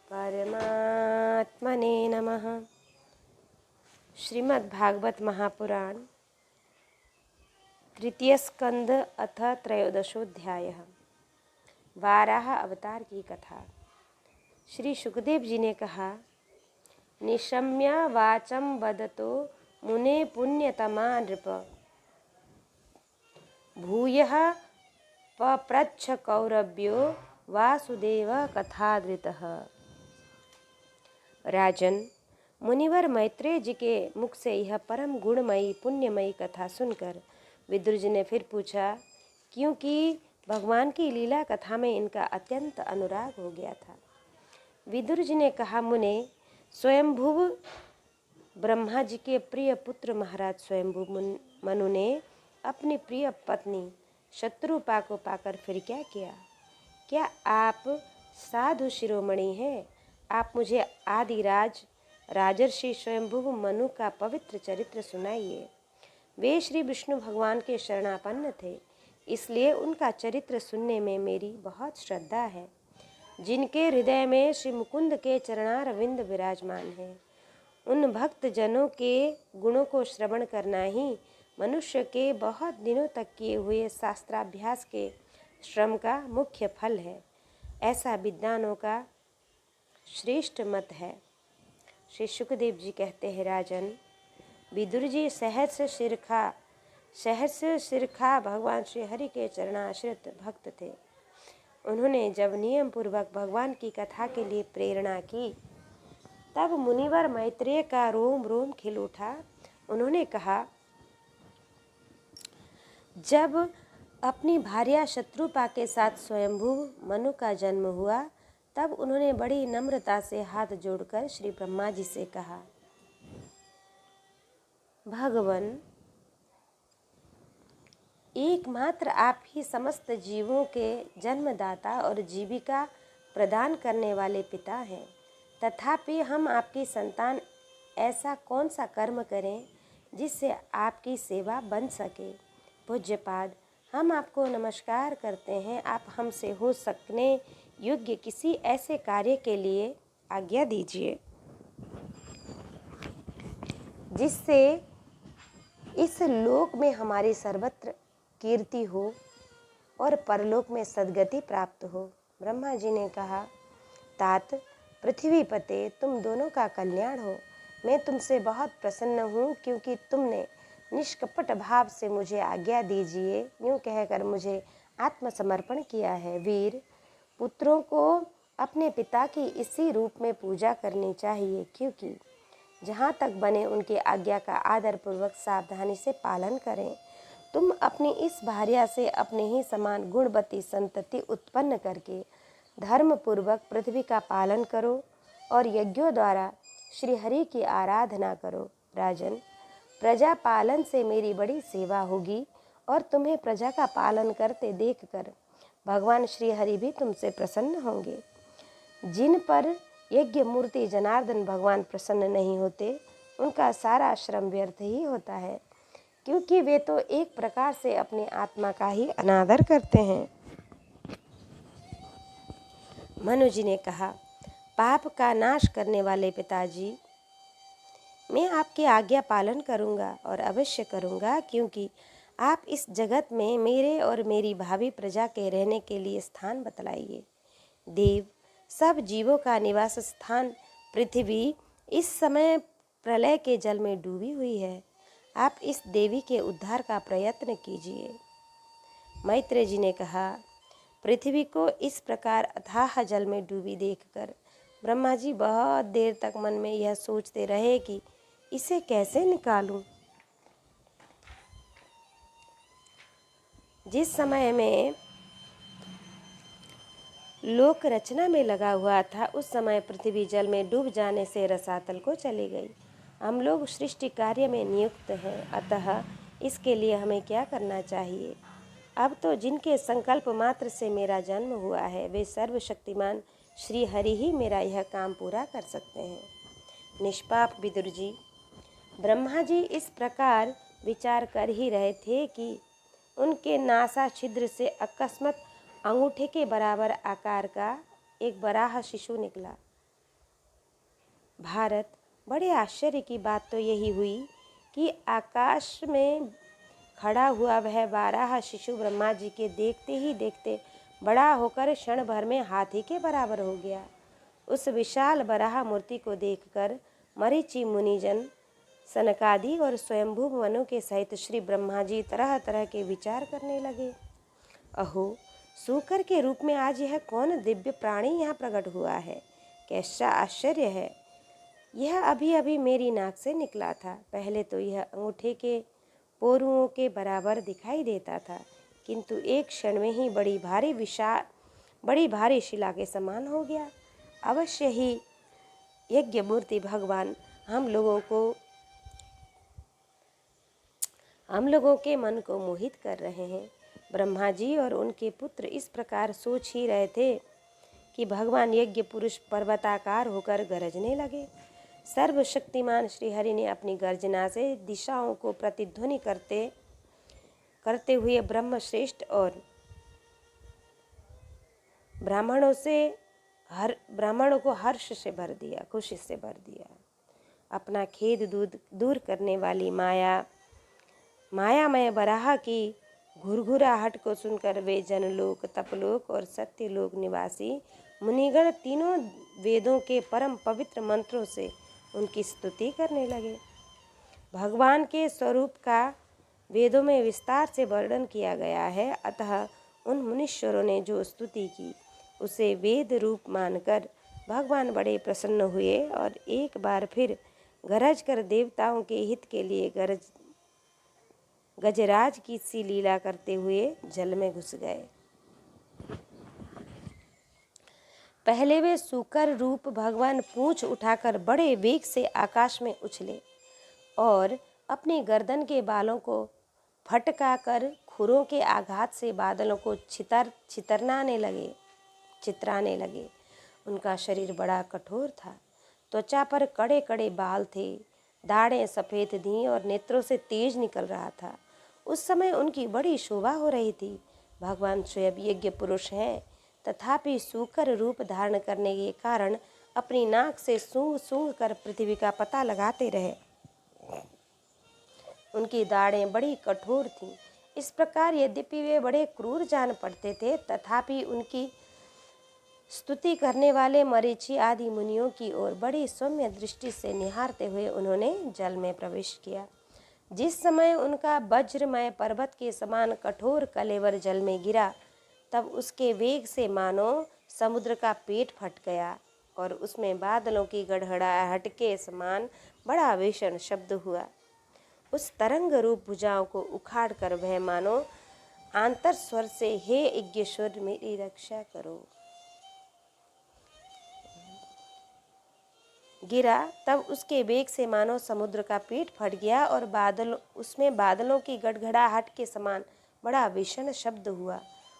परमात्मने नमः। श्रीमद्भागवत महापुराण तृतीय स्कंद अथ त्रयोदशोध्यायः। वाराह अवतार की कथा। श्री सुखदेव जी ने कहा, निशम्य वाचं वदतो मुने पुण्यतमा नृप, भूयः पप्रच्छ कौरव्यो वासुदेव कथादृतः। राजन, मुनिवर मैत्रेय जी के मुख से यह परम गुणमयी पुण्यमयी कथा सुनकर विदुर जी ने फिर पूछा, क्योंकि भगवान की लीला कथा में इनका अत्यंत अनुराग हो गया था। विदुर जी ने कहा, मुने, स्वयंभुव ब्रह्मा जी के प्रिय पुत्र महाराज स्वयंभु मनु ने अपनी प्रिय पत्नी शत्रुपा को पाकर फिर क्या किया? क्या आप साधु शिरोमणि हैं? आप मुझे आदिराज राजर्षि स्वयंभुव मनु का पवित्र चरित्र सुनाइए। वे श्री विष्णु भगवान के शरणापन्न थे, इसलिए उनका चरित्र सुनने में मेरी बहुत श्रद्धा है। जिनके हृदय में श्री मुकुंद के चरणारविंद विराजमान हैं, उन भक्त जनों के गुणों को श्रवण करना ही मनुष्य के बहुत दिनों तक किए हुए शास्त्राभ्यास के श्रम का मुख्य फल है। ऐसा विद्वानों का श्रेष्ठ मत है। श्री सुखदेव जी कहते हैं, राजन, विदुर जी सहर्ष शिरखा भगवान श्री हरि के चरणाश्रित भक्त थे। उन्होंने जब नियम पूर्वक भगवान की कथा के लिए प्रेरणा की, तब मुनिवर मैत्रेय का रोम रोम खिल उठा। उन्होंने कहा, जब अपनी भार्या शत्रुपा के साथ स्वयंभुव मनु का जन्म हुआ, तब उन्होंने बड़ी नम्रता से हाथ जोड़कर श्री ब्रह्मा जी से कहा, भगवन, एकमात्र आप ही समस्त जीवों के जन्मदाता और जीविका प्रदान करने वाले पिता हैं। तथापि हम आपकी संतान ऐसा कौन सा कर्म करें जिससे आपकी सेवा बन सके? पूज्यपाद, हम आपको नमस्कार करते हैं। आप हमसे हो सकने योग्य किसी ऐसे कार्य के लिए आज्ञा दीजिए जिससे इस लोक में हमारी सर्वत्र कीर्ति हो और परलोक में सद्गति प्राप्त हो। ब्रह्मा जी ने कहा, तात पृथ्वीपते, तुम दोनों का कल्याण हो। मैं तुमसे बहुत प्रसन्न हूँ, क्योंकि तुमने निष्कपट भाव से मुझे आज्ञा दीजिए यूँ कहकर मुझे आत्मसमर्पण किया है। वीर, पुत्रों को अपने पिता की इसी रूप में पूजा करनी चाहिए, क्योंकि जहाँ तक बने उनकी आज्ञा का आदरपूर्वक सावधानी से पालन करें। तुम अपनी इस भार्या से अपने ही समान गुणवती संतति उत्पन्न करके धर्मपूर्वक पृथ्वी का पालन करो और यज्ञों द्वारा श्री हरि की आराधना करो। राजन, प्रजा पालन से मेरी बड़ी सेवा होगी और तुम्हें प्रजा का पालन करते देखकर भगवान श्री हरि भी तुमसे प्रसन्न होंगे। जिन पर यज्ञ मूर्ति जनार्दन भगवान प्रसन्न नहीं होते, उनका सारा श्रम व्यर्थ ही होता है, क्योंकि वे तो एक प्रकार से अपनी आत्मा का ही अनादर करते हैं। मनु जी ने कहा, पाप का नाश करने वाले पिताजी, मैं आपकी आज्ञा पालन करूंगा और अवश्य करूंगा, क्योंकि आप इस जगत में मेरे और मेरी भावी प्रजा के रहने के लिए स्थान बतलाइए। देव, सब जीवों का निवास स्थान पृथ्वी इस समय प्रलय के जल में डूबी हुई है। आप इस देवी के उद्धार का प्रयत्न कीजिए। मैत्रेय जी ने कहा, पृथ्वी को इस प्रकार अथाह जल में डूबी देखकर ब्रह्मा जी बहुत देर तक मन में यह सोचते रहे कि इसे कैसे निकालूं। जिस समय में लोक रचना में लगा हुआ था, उस समय पृथ्वी जल में डूब जाने से रसातल को चली गई। हम लोग सृष्टि कार्य में नियुक्त हैं, अतः इसके लिए हमें क्या करना चाहिए? अब तो जिनके संकल्प मात्र से मेरा जन्म हुआ है, वे सर्वशक्तिमान श्री हरि ही मेरा यह काम पूरा कर सकते हैं। निष्पाप विदुर जी, ब्रह्मा जी इस प्रकार विचार कर ही रहे थे कि उनके नासा छिद्र से अकस्मात अंगूठे के बराबर आकार का एक बराह शिशु निकला। भारत, बड़े आश्चर्य की बात तो यही हुई कि आकाश में खड़ा हुआ वह बारहा शिशु ब्रह्मा जी के देखते ही देखते बड़ा होकर क्षण भर में हाथी के बराबर हो गया। उस विशाल बराह मूर्ति को देखकर मरीचि मुनिजन, सनकादि और स्वयंभू मनु के सहित श्री ब्रह्मा जी तरह तरह के विचार करने लगे। अहो, सूकर के रूप में आज यह कौन दिव्य प्राणी यहाँ प्रकट हुआ है? कैसा आश्चर्य है! यह अभी अभी मेरी नाक से निकला था। पहले तो यह अंगूठे के पोरुओं के बराबर दिखाई देता था, किंतु एक क्षण में ही बड़ी भारी शिला के समान हो गया। अवश्य ही यज्ञ मूर्ति भगवान हम लोगों के मन को मोहित कर रहे हैं। ब्रह्मा जी और उनके पुत्र इस प्रकार सोच ही रहे थे कि भगवान यज्ञ पुरुष पर्वताकार होकर गरजने लगे। सर्वशक्तिमान श्रीहरि ने अपनी गर्जना से दिशाओं को प्रतिध्वनि करते हुए ब्रह्मश्रेष्ठ और ब्राह्मणों को हर्ष से भर दिया, खुशी से भर दिया। अपना खेद दूर करने वाली मायामय बराह की घुरघुराहट को सुनकर वे जनलोक, तपलोक और सत्यलोक निवासी मुनिगण तीनों वेदों के परम पवित्र मंत्रों से उनकी स्तुति करने लगे। भगवान के स्वरूप का वेदों में विस्तार से वर्णन किया गया है, अतः उन मुनीश्वरों ने जो स्तुति की उसे वेद रूप मानकर भगवान बड़े प्रसन्न हुए और एक बार फिर गरज कर देवताओं के हित के लिए गजराज की सी लीला करते हुए जल में घुस गए। पहले वे सूकर रूप भगवान पूंछ उठाकर बड़े वेग से आकाश में उछले और अपनी गर्दन के बालों को फटका कर खुरों के आघात से बादलों को चितराने लगे। उनका शरीर बड़ा कठोर था, त्वचा पर कड़े कड़े बाल थे, दाढ़ें सफ़ेद थीं और नेत्रों से तेज निकल रहा था। उस समय उनकी बड़ी शोभा हो रही थी। भगवान स्वयं यज्ञ पुरुष हैं, तथापि सूकर रूप धारण करने के कारण अपनी नाक से सूंघ सूंघ कर पृथ्वी का पता लगाते रहे। उनकी दाढ़ें बड़ी कठोर थीं। इस प्रकार यद्यपि वे बड़े क्रूर जान पड़ते थे, तथापि उनकी स्तुति करने वाले मरीचि आदि मुनियों की ओर बड़ी सौम्य दृष्टि से निहारते हुए उन्होंने जल में प्रवेश किया। जिस समय उनका वज्रमय पर्वत के समान कठोर कलेवर जल में गिरा, तब उसके वेग से मानो समुद्र का पेट फट गया और उसमें बादलों की गड़गड़ाहट के समान बड़ा भीषण शब्द हुआ। उस तरंग रूप भुजाओं को उखाड़ कर वह मानो आंतर स्वर से, हे यज्ञेश्वर मेरी रक्षा करो, गिरा। तब उसके वेग से मानो समुद्र का पेट फट गया और उसमें बादलों की गड़गड़ाहट के समान बड़ा भीषण शब्द हुआ।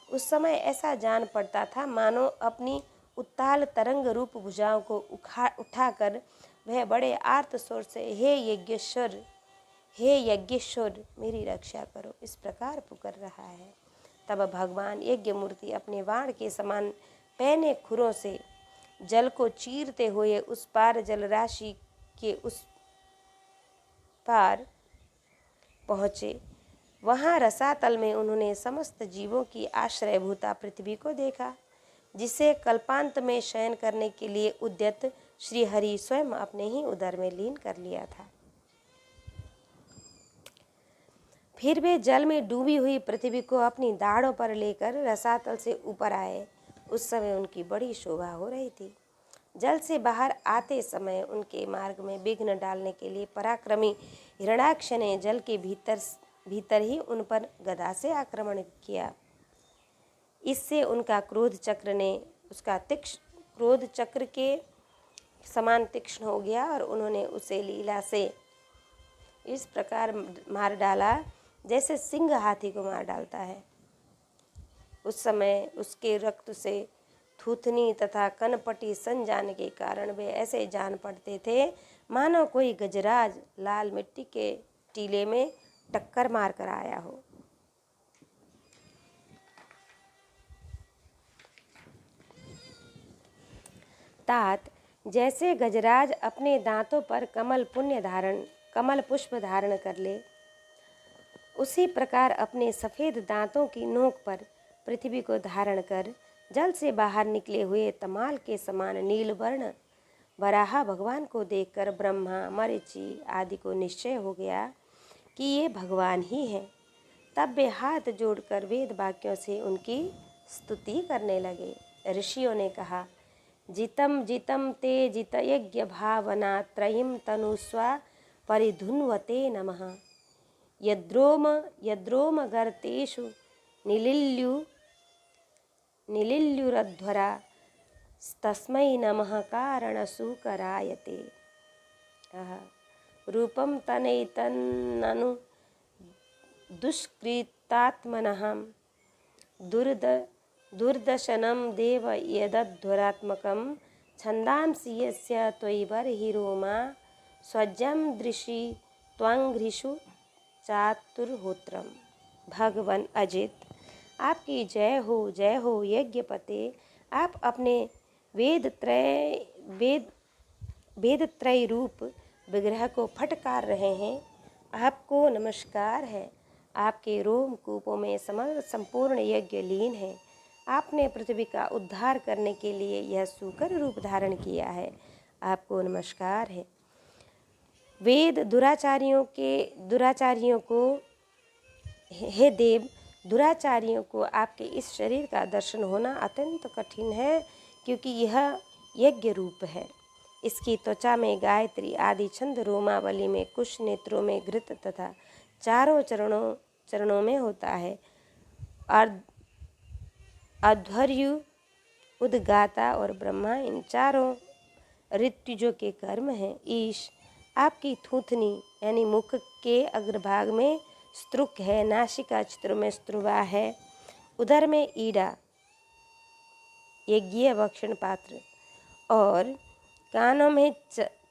उस समय ऐसा जान पड़ता था मानो अपनी उत्ताल तरंग रूप भुजाओं को उठाकर वह बड़े आर्त स्वर से, हे यज्ञेश्वर मेरी रक्षा करो, इस प्रकार पुकार रहा है। तब भगवान यज्ञ मूर्ति अपने बाण के समान पैने खुरों से जल को चीरते हुए उस पार जल राशि के उस पार पहुँचे। वहाँ रसातल में उन्होंने समस्त जीवों की आश्रयभूता पृथ्वी को देखा, जिसे कल्पांत में शयन करने के लिए उद्यत श्रीहरि स्वयं अपने ही उदर में लीन कर लिया था। फिर वे जल में डूबी हुई पृथ्वी को अपनी दाढ़ों पर लेकर रसातल से ऊपर आए। उस समय उनकी बड़ी शोभा हो रही थी। जल से बाहर आते समय उनके मार्ग में विघ्न डालने के लिए पराक्रमी हिरण्याक्ष ने जल के भीतर ही उन पर गदा से आक्रमण किया। इससे उनका क्रोध चक्र के समान तीक्ष्ण हो गया और उन्होंने उसे लीला से इस प्रकार मार डाला जैसे सिंह हाथी को मार डालता है। उस समय उसके रक्त से थूथनी तथा कनपटी सन जाने के कारण वे ऐसे जान पड़ते थे मानो कोई गजराज लाल मिट्टी के टीले में टक्कर मार कर आया हो। तात जैसे गजराज अपने दांतों पर कमल पुष्प धारण कर ले, उसी प्रकार अपने सफ़ेद दांतों की नोक पर पृथ्वी को धारण कर जल से बाहर निकले हुए तमाल के समान नीलवर्ण वराह भगवान को देखकर ब्रह्मा, मरीचि आदि को निश्चय हो गया कि ये भगवान ही हैं। तब वे हाथ जोड़कर वेद वाक्यों से उनकी स्तुति करने लगे। ऋषियों ने कहा, जितम जितम ते जित यज्ञ भावना त्रयीम तनुस्वा परिधुन्वते नमः। यद्रोम गर्तेषु निलिल्युरध्वरा तस्मै नमः कारणसूकरायते। रूपं तनैतन्ननु दुष्कृतात्मनः दुर्दशनं देव यदध्वरात्मकं छन्दांसि यस्य त्वयि बर्हिरोमा स्वज्यं दृशि त्वांघ्रिषु चातुर्होत्रम। भगवान अजित, आपकी जय हो यज्ञपते। आप अपने वेद त्रय रूप विग्रह को फटकार रहे हैं। आपको नमस्कार है। आपके रोमकूपों में संपूर्ण यज्ञ लीन है। आपने पृथ्वी का उद्धार करने के लिए यह सूकर रूप धारण किया है। आपको नमस्कार है। वेद दुराचारियों को हे देव, दुराचारियों को आपके इस शरीर का दर्शन होना अत्यंत कठिन है, क्योंकि यह यज्ञ रूप है। इसकी त्वचा में गायत्री आदि छंद, रोमावली में कुश, नेत्रों में घृत तथा चारों चरणों में होता है। अध्वर्यु, उद्गाता और ब्रह्मा इन चारों ऋत्विजों के कर्म हैं। ईश, आपकी थूथनी यानी मुख के अग्रभाग में स्त्रुक है, नासिका चित्र में स्त्रुवा है, उदर में ईड़ा यज्ञीय भक्षण पात्र और कानों में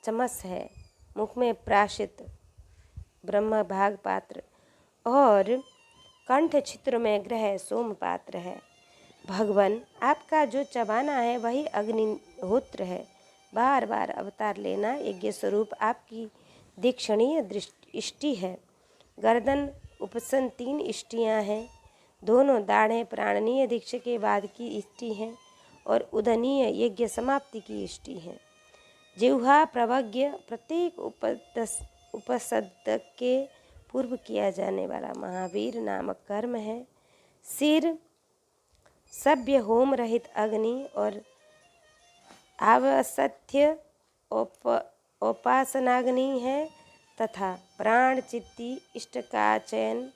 चमस है, मुख में प्राशित ब्रह्म भाग पात्र और कंठ छिद्र में ग्रह सोम पात्र है। भगवान, आपका जो चबाना है वही अग्निहोत्र है। बार बार अवतार लेना यज्ञ स्वरूप आपकी दीक्षणीय इष्टि है। गर्दन उपसन 3 इष्टियाँ हैं। दोनों दाढ़ें प्राणनीय दीक्षा के बाद की इष्टि हैं और उदनीय यज्ञ समाप्ति की इष्टि हैं। जिह्वा प्रवज्ञ प्रत्येक उपसद के पूर्व किया जाने वाला महावीर नामक कर्म है। सिर सभ्य होम रहित अग्नि और आवसथ्य उपासनाग्नि है तथा प्राण चित्ती इष्ट का चयन।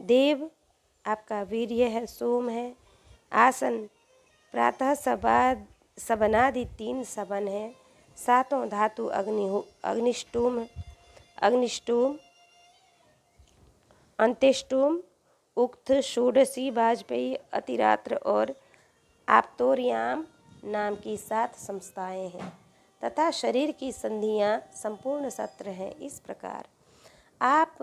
देव, आपका वीर्य है, सोम है। आसन प्रातः सबनादि 3 सबन है। 7 धातु अग्निष्टोम अंत्यष्टोम उक्त षोडशी वाजपेयी अतिरात्र और आप्तोर्याम नाम की 7 संस्थाएं हैं तथा शरीर की संधियां संपूर्ण सत्र हैं। इस प्रकार आप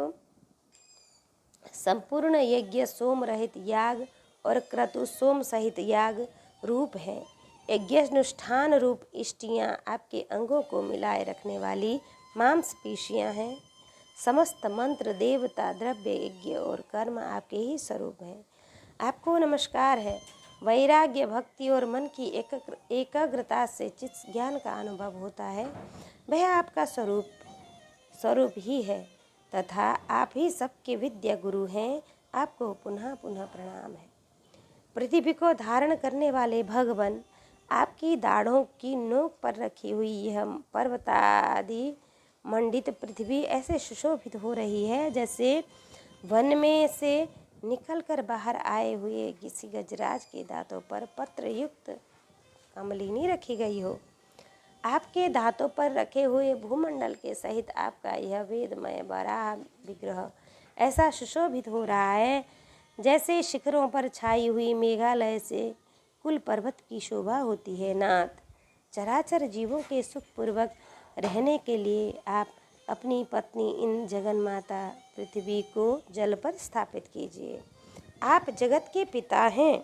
संपूर्ण यज्ञ सोम रहित याग और क्रतु सोम सहित याग रूप है। यज्ञानुष्ठान रूप इष्टियाँ आपके अंगों को मिलाए रखने वाली मांसपेशियाँ हैं। समस्त मंत्र, देवता, द्रव्य, यज्ञ और कर्म आपके ही स्वरूप हैं। आपको नमस्कार है। वैराग्य, भक्ति और मन की एकाग्रता से चित्त ज्ञान का अनुभव होता है। वह आपका स्वरूप ही है तथा आप ही सबके विद्या गुरु हैं। आपको पुनः पुनः प्रणाम है। पृथ्वी को धारण करने वाले भगवान, आपकी दाढ़ों की नोक पर रखी हुई यह पर्वतादि मंडित पृथ्वी ऐसे सुशोभित हो रही है जैसे वन में से निकलकर बाहर आए हुए किसी गजराज के दांतों पर पत्र युक्त कमलिनी रखी गई हो। आपके दांतों पर रखे हुए भूमंडल के सहित आपका यह वेदमय वराह विग्रह ऐसा सुशोभित हो रहा है जैसे शिखरों पर छाई हुई मेघालय से कुल पर्वत की शोभा होती है। नाथ, चराचर जीवों के सुखपूर्वक रहने के लिए आप अपनी पत्नी इन जगन माता पृथ्वी को जल पर स्थापित कीजिए। आप जगत के पिता हैं।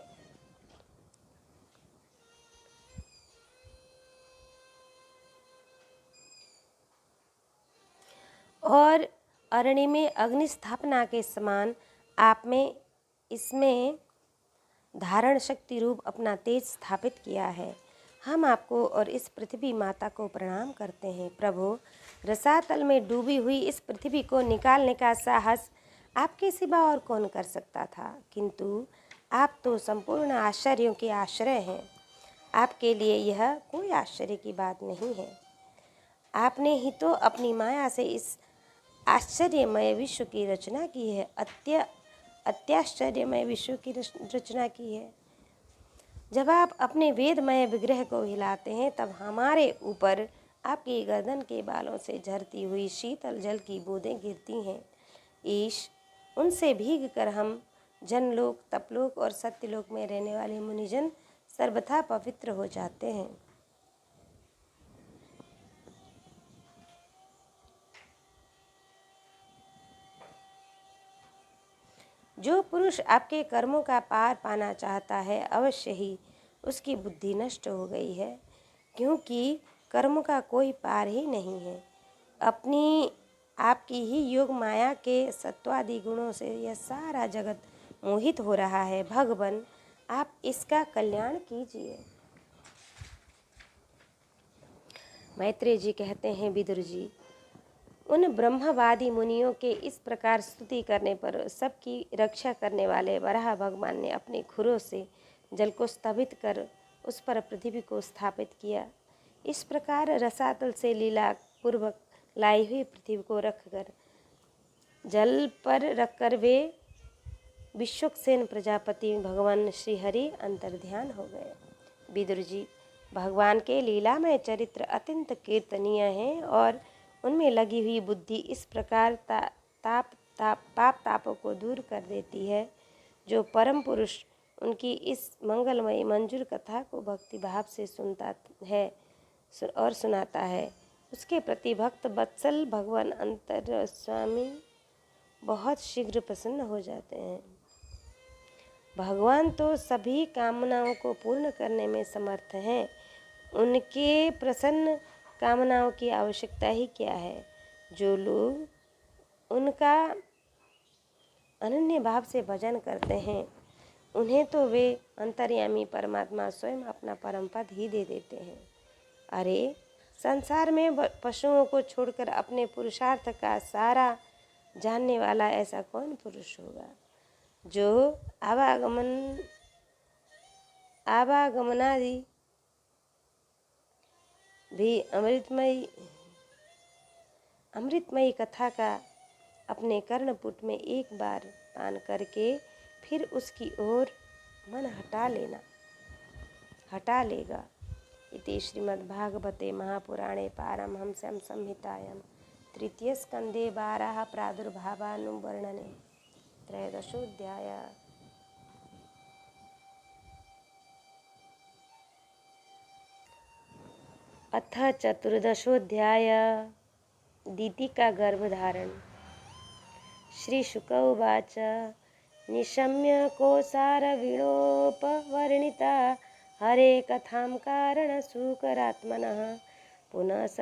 और अरण्य में अग्नि स्थापना के समान आप में इसमें धारण शक्ति रूप अपना तेज स्थापित किया है। हम आपको और इस पृथ्वी माता को प्रणाम करते हैं। प्रभु, रसातल में डूबी हुई इस पृथ्वी को निकालने का साहस आपके सिवा और कौन कर सकता था, किंतु आप तो संपूर्ण आश्चर्यों के आश्रय हैं। आपके लिए यह कोई आश्चर्य की बात नहीं है। आपने ही तो अपनी माया से इस आश्चर्यमय विश्व की रचना की है, अत्याश्चर्यमय विश्व की रचना की है। जब आप अपने वेदमय विग्रह को हिलाते हैं तब हमारे ऊपर आपकी गर्दन के बालों से झरती हुई शीतल जल की बूंदें गिरती हैं। ईश, उनसे भीग कर हम जनलोक, तपलोक और सत्यलोक में रहने वाले मुनिजन सर्वथा पवित्र हो जाते हैं। जो पुरुष आपके कर्मों का पार पाना चाहता है, अवश्य ही उसकी बुद्धि नष्ट हो गई है, क्योंकि कर्मों का कोई पार ही नहीं है। अपनी आपकी ही योग माया के सत्वादि गुणों से यह सारा जगत मोहित हो रहा है। भगवान, आप इसका कल्याण कीजिए। मैत्रेय जी कहते हैं, विदुर जी, उन ब्रह्मवादी मुनियों के इस प्रकार स्तुति करने पर सबकी रक्षा करने वाले वराह भगवान ने अपने खुरों से जल को स्तभित कर उस पर पृथ्वी को स्थापित किया। इस प्रकार रसातल से लीला पूर्वक लाई हुई पृथ्वी को रखकर जल पर रखकर वे विश्वक्सेन प्रजापति भगवान श्री हरि अंतर्ध्यान हो गए। विदुर जी, भगवान के लीलामय चरित्र अत्यंत कीर्तनीय हैं और उनमें लगी हुई बुद्धि इस प्रकार पाप तापों को दूर कर देती है। जो परम पुरुष उनकी इस मंगलमयी मंजूर कथा को भक्ति भाव से सुनता है और सुनाता है, उसके प्रति भक्त वत्सल भगवान अंतर स्वामी बहुत शीघ्र प्रसन्न हो जाते हैं। भगवान तो सभी कामनाओं को पूर्ण करने में समर्थ हैं। उनके प्रसन्न कामनाओं की आवश्यकता ही क्या है। जो लोग उनका अनन्य भाव से भजन करते हैं, उन्हें तो वे अंतर्यामी परमात्मा स्वयं अपना परम पद ही दे देते हैं। अरे, संसार में पशुओं को छोड़कर अपने पुरुषार्थ का सारा जानने वाला ऐसा कौन पुरुष होगा, जो आवागमनादि भी अमृतमयी कथा का अपने कर्णपुट में एक बार पान करके फिर उसकी ओर मन हटा लेगा। इति श्रीमद्भागवते महापुराणे पारमहंस्यां संहितायां तृतीय स्कंदे वाराह प्रादुर्भावानुवर्णने 13 अथ 14 दीतिका गर्भधारण। श्री शुक उवाच निशम्य कोसारवीणोपवर्णिता हरे कथां कारणसूकरात्मनः पुनः स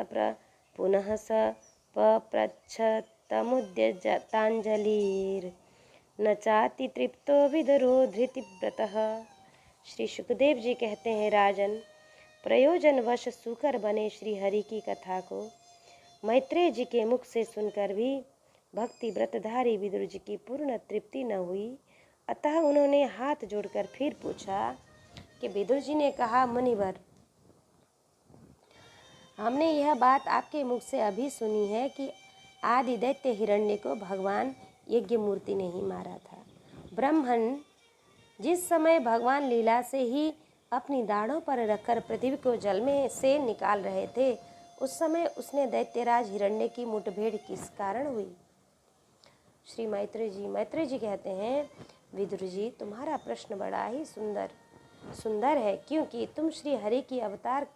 पप्रच्छतमुद्यतांजलिर्न चाति तृप्तो विदरो धृतिव्रतः। श्री सुखदेव जी कहते हैं, राजन, प्रयोजनवश सूकर बने श्री हरि की कथा को मैत्रेय जी के मुख से सुनकर भी भक्ति व्रतधारी विदुर जी की पूर्ण तृप्ति न हुई। अतः उन्होंने हाथ जोड़कर फिर पूछा कि विदुर जी ने कहा, मुनिवर, हमने यह बात आपके मुख से अभी सुनी है कि आदि दैत्य हिरण्य को भगवान यज्ञ मूर्ति ने ही मारा था। ब्रह्मन जिस समय भगवान लीला से ही अपनी दाढ़ों पर रखकर पृथ्वी को जल में से निकाल रहे थे, उस समय उसने दैत्यराज हिरण्य की मुठभेड़ किस कारण हुई। श्री मैत्रेय जी कहते हैं, विदुर जी, तुम्हारा प्रश्न बड़ा ही सुंदर है, क्योंकि तुम श्री हरि की अवतार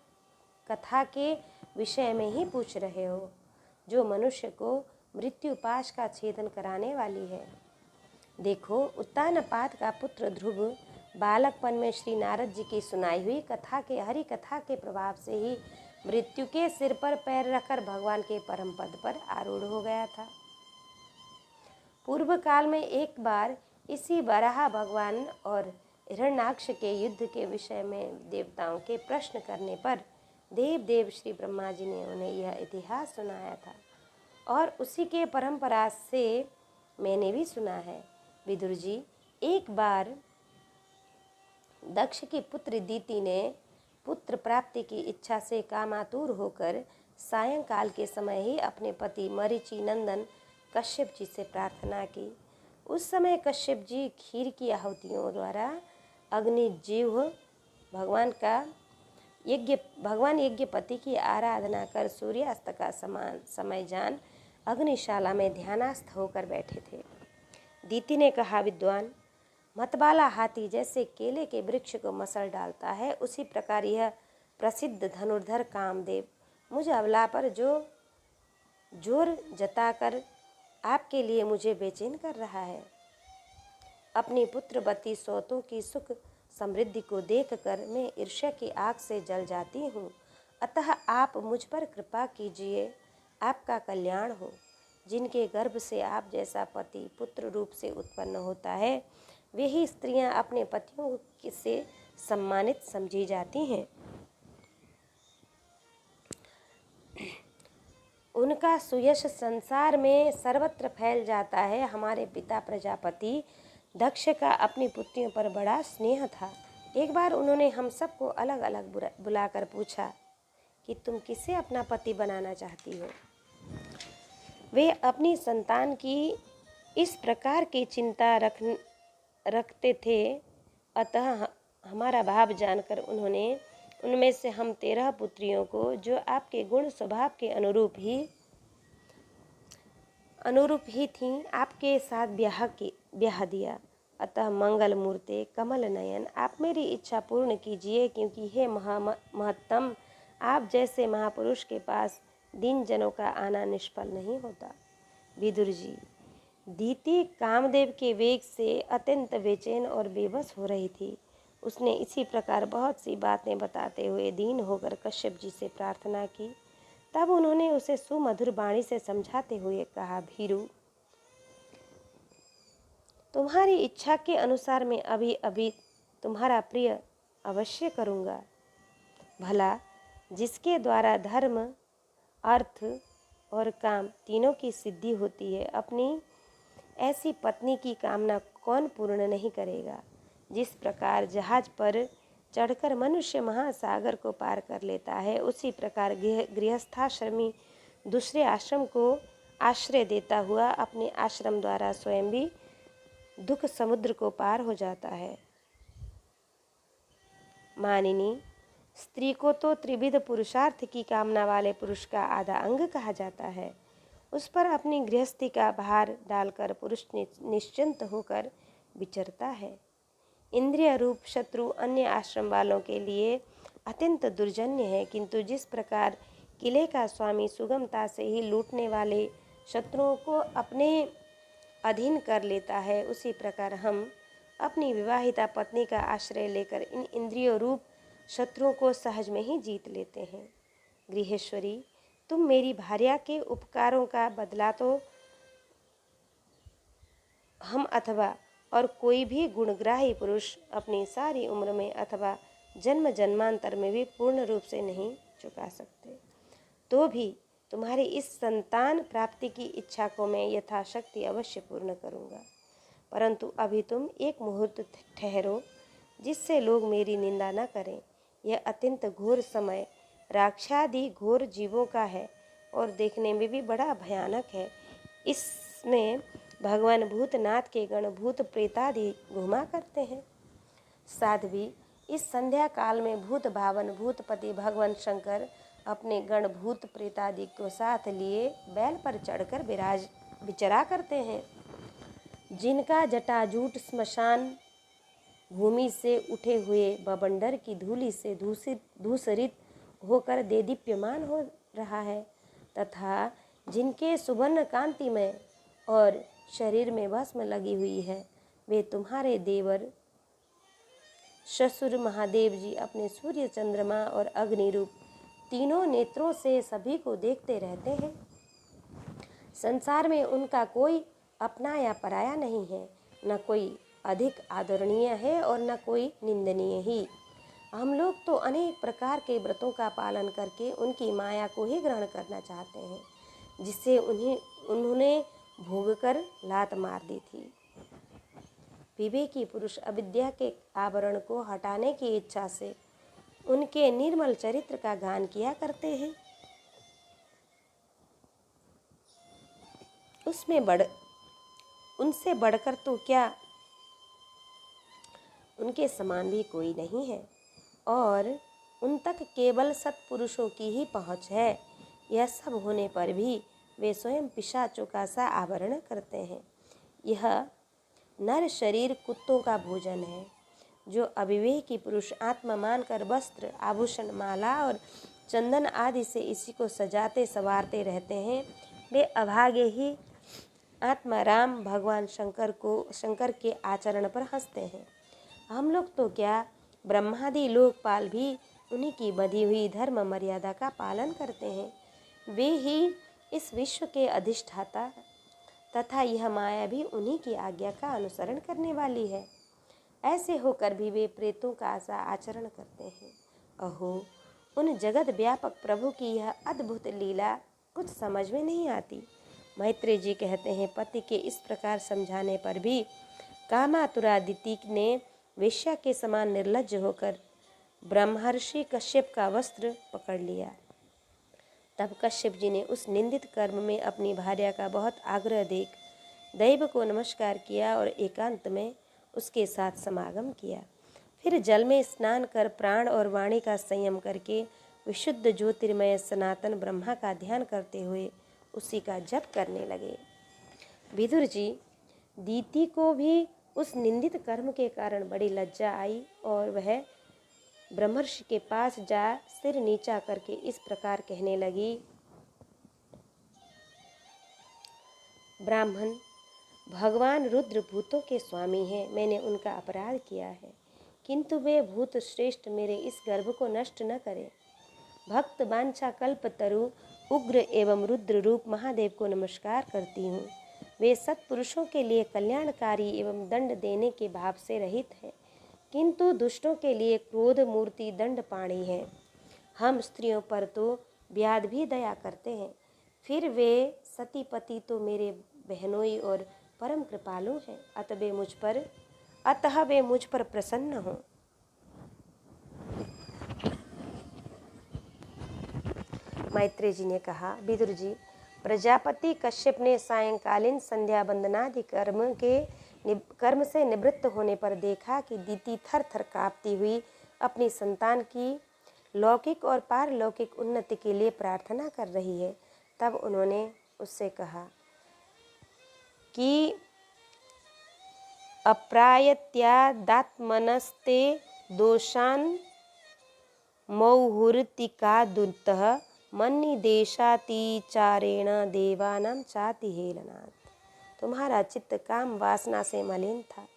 कथा के विषय में ही पूछ रहे हो, जो मनुष्य को मृत्यु पाश का छेदन कराने वाली है। देखो, उत्तानपाद का पुत्र ध्रुव बालकपन में श्री नारद जी की सुनाई हुई हरि कथा के प्रभाव से ही मृत्यु के सिर पर पैर रखकर भगवान के परम पद पर आरूढ़ हो गया था। पूर्व काल में एक बार इसी वराह भगवान और हिरण्याक्ष के युद्ध के विषय में देवताओं के प्रश्न करने पर देव श्री ब्रह्मा जी ने उन्हें यह इतिहास सुनाया था और उसी के परंपरा से मैंने भी सुना है। विदुर जी, एक बार दक्ष की पुत्र दीति ने पुत्र प्राप्ति की इच्छा से कामातुर होकर सायंकाल के समय ही अपने पति मरीचि नंदन कश्यप जी से प्रार्थना की। उस समय कश्यप जी खीर की आहुतियों द्वारा अग्निजीव भगवान यज्ञपति की आराधना कर सूर्यास्त का समान समय जान अग्निशाला में ध्यानस्थ होकर बैठे थे। दीति ने कहा, विद्वान, मतवाला हाथी जैसे केले के वृक्ष को मसल डालता है, उसी प्रकार यह प्रसिद्ध धनुर्धर कामदेव मुझ अबला पर जो जोर जताकर आपके लिए मुझे बेचैन कर रहा है। अपनी पुत्रवती सौतों की सुख समृद्धि को देखकर मैं ईर्ष्या की आग से जल जाती हूँ। अतः आप मुझ पर कृपा कीजिए, आपका कल्याण हो। जिनके गर्भ से आप जैसा पति पुत्र रूप से उत्पन्न होता है, वे ही स्त्रियां अपने पतियों से सम्मानित समझी जाती हैं। उनका सुयश संसार में सर्वत्र फैल जाता है। हमारे पिता प्रजापति दक्ष का अपनी पुत्रियों पर बड़ा स्नेह था। एक बार उन्होंने हम सबको अलग अलग बुलाकर पूछा कि तुम किसे अपना पति बनाना चाहती हो। वे अपनी संतान की इस प्रकार की चिंता रखते थे। अतः हमारा भाव जानकर उन्होंने उनमें से हम 13 पुत्रियों को, जो आपके गुण स्वभाव के अनुरूप ही थीं, आपके साथ ब्याह दिया। अतः मंगल मूर्ते कमल नयन, आप मेरी इच्छा पूर्ण कीजिए, क्योंकि हे महत्तम, आप जैसे महापुरुष के पास दीन जनों का आना निष्फल नहीं होता। विदुर जी, दीति कामदेव के वेग से अत्यंत बेचैन और बेबस हो रही थी। उसने इसी प्रकार बहुत सी बातें बताते हुए दीन होकर कश्यप जी से प्रार्थना की। तब उन्होंने उसे सुमधुर वाणी से समझाते हुए कहा, भीरु, तुम्हारी इच्छा के अनुसार मैं अभी अभी तुम्हारा प्रिय अवश्य करूँगा। भला जिसके द्वारा धर्म, अर्थ और काम तीनों की सिद्धि होती है, अपनी ऐसी पत्नी की कामना कौन पूर्ण नहीं करेगा। जिस प्रकार जहाज पर चढ़कर मनुष्य महासागर को पार कर लेता है, उसी प्रकार गृहस्थाश्रमी दूसरे आश्रम को आश्रय देता हुआ अपने आश्रम द्वारा स्वयं भी दुख समुद्र को पार हो जाता है। मानिनी, स्त्री को तो त्रिविध पुरुषार्थ की कामना वाले पुरुष का आधा अंग कहा जाता है। उस पर अपनी गृहस्थी का भार डालकर पुरुष निश्चिंत होकर विचरता है। इंद्रिय रूप शत्रु अन्य आश्रम वालों के लिए अत्यंत दुर्जन्य है, किंतु जिस प्रकार किले का स्वामी सुगमता से ही लूटने वाले शत्रुओं को अपने अधीन कर लेता है, उसी प्रकार हम अपनी विवाहिता पत्नी का आश्रय लेकर इन इंद्रिय रूप शत्रुओं को सहज में ही जीत लेते हैं। गृहेश्वरी, तुम मेरी भार्या के उपकारों का बदला तो हम अथवा और कोई भी गुणग्राही पुरुष अपनी सारी उम्र में अथवा जन्म जन्मांतर में भी पूर्ण रूप से नहीं चुका सकते। तो भी तुम्हारी इस संतान प्राप्ति की इच्छा को मैं यथाशक्ति अवश्य पूर्ण करूँगा। परंतु अभी तुम एक मुहूर्त ठहरो, जिससे लोग मेरी निंदा न करें। यह अत्यंत घोर समय राक्षादि घोर जीवों का है और देखने में भी बड़ा भयानक है। इसमें भगवान भूतनाथ के गण भूत प्रेतादि घुमा करते हैं। साध्वी, इस संध्या काल में भूत भावन भूतपति भगवान शंकर अपने गण भूत प्रेतादि को साथ लिए बैल पर चढ़कर विचरा करते हैं। जिनका जटाजूट स्मशान भूमि से उठे हुए बवंडर की धूलि से धूसरित होकर देदीप्यमान हो रहा है, तथा जिनके सुवर्ण कांतिमय और शरीर में भस्म लगी हुई है, वे तुम्हारे देवर ससुर महादेव जी अपने सूर्य चंद्रमा और अग्नि रूप तीनों नेत्रों से सभी को देखते रहते हैं। संसार में उनका कोई अपना या पराया नहीं है, न कोई अधिक आदरणीय है और न कोई निंदनीय ही। हम लोग तो अनेक प्रकार के व्रतों का पालन करके उनकी माया को ही ग्रहण करना चाहते हैं, जिससे उन्होंने भोग कर लात मार दी थी। विवेकी पुरुष अविद्या के आवरण को हटाने की इच्छा से उनके निर्मल चरित्र का गान किया करते हैं। उनसे बढ़कर तो क्या उनके समान भी कोई नहीं है, और उन तक केवल सत्पुरुषों की ही पहुँच है। यह सब होने पर भी वे स्वयं पिशाचों का सा आवरण करते हैं। यह नर शरीर कुत्तों का भोजन है। जो अविवेकी पुरुष आत्मा मानकर वस्त्र, आभूषण, माला और चंदन आदि से इसी को सजाते संवारते रहते हैं, वे अभागे ही आत्मा राम भगवान शंकर के आचरण पर हंसते हैं। हम लोग तो क्या, ब्रह्मादि लोकपाल भी उन्हीं की बंधी हुई धर्म मर्यादा का पालन करते हैं। वे ही इस विश्व के अधिष्ठाता तथा यह माया भी उन्हीं की आज्ञा का अनुसरण करने वाली है। ऐसे होकर भी वे प्रेतों का सा आचरण करते हैं। अहो, उन जगत व्यापक प्रभु की यह अद्भुत लीला कुछ समझ में नहीं आती। मैत्रेय जी कहते हैं, पति के इस प्रकार समझाने पर भी कामातुरादिति ने वेश्या के समान निर्लज्ज होकर ब्रह्मर्षि कश्यप का वस्त्र पकड़ लिया। तब कश्यप जी ने उस निंदित कर्म में अपनी भार्या का बहुत आग्रह देख दैव को नमस्कार किया और एकांत में उसके साथ समागम किया। फिर जल में स्नान कर प्राण और वाणी का संयम करके विशुद्ध ज्योतिर्मय सनातन ब्रह्मा का ध्यान करते हुए उसी का जप करने लगे। विदुर जी, दीति को भी उस निंदित कर्म के कारण बड़ी लज्जा आई और वह ब्रह्मर्षि के पास जा सिर नीचा करके इस प्रकार कहने लगी, ब्राह्मण, भगवान रुद्र भूतों के स्वामी हैं। मैंने उनका अपराध किया है, किंतु वे भूत श्रेष्ठ मेरे इस गर्भ को नष्ट न करें। भक्त वांछा कल्प तरु उग्र एवं रुद्र रूप महादेव को नमस्कार करती हूँ। वे सत्पुरुषों के लिए कल्याणकारी एवं दंड देने के भाव से रहित है, किंतु दुष्टों के लिए क्रोध मूर्ति दंड पाणी है। हम स्त्रियों पर तो व्याध भी दया करते हैं, फिर वे सती पति तो मेरे बहनोई और परम कृपालु हैं। अतः वे मुझ पर प्रसन्न हों। मैत्रेय जी ने कहा, विदुर जी, प्रजापति कश्यप ने सायंकालीन संध्या वंदनादि कर्म से निवृत्त होने पर देखा कि दीति थर थर कांपती हुई अपनी संतान की लौकिक और पारलौकिक उन्नति के लिए प्रार्थना कर रही है। तब उन्होंने उससे कहा कि अप्रायत्यादात्मनस्ते दोषान् मौहुर्तिकादुतः मन्निदेशातिचारेण देवानां चाति हेलनात्। तुम्हारा चित्त काम वासना से मलिन था,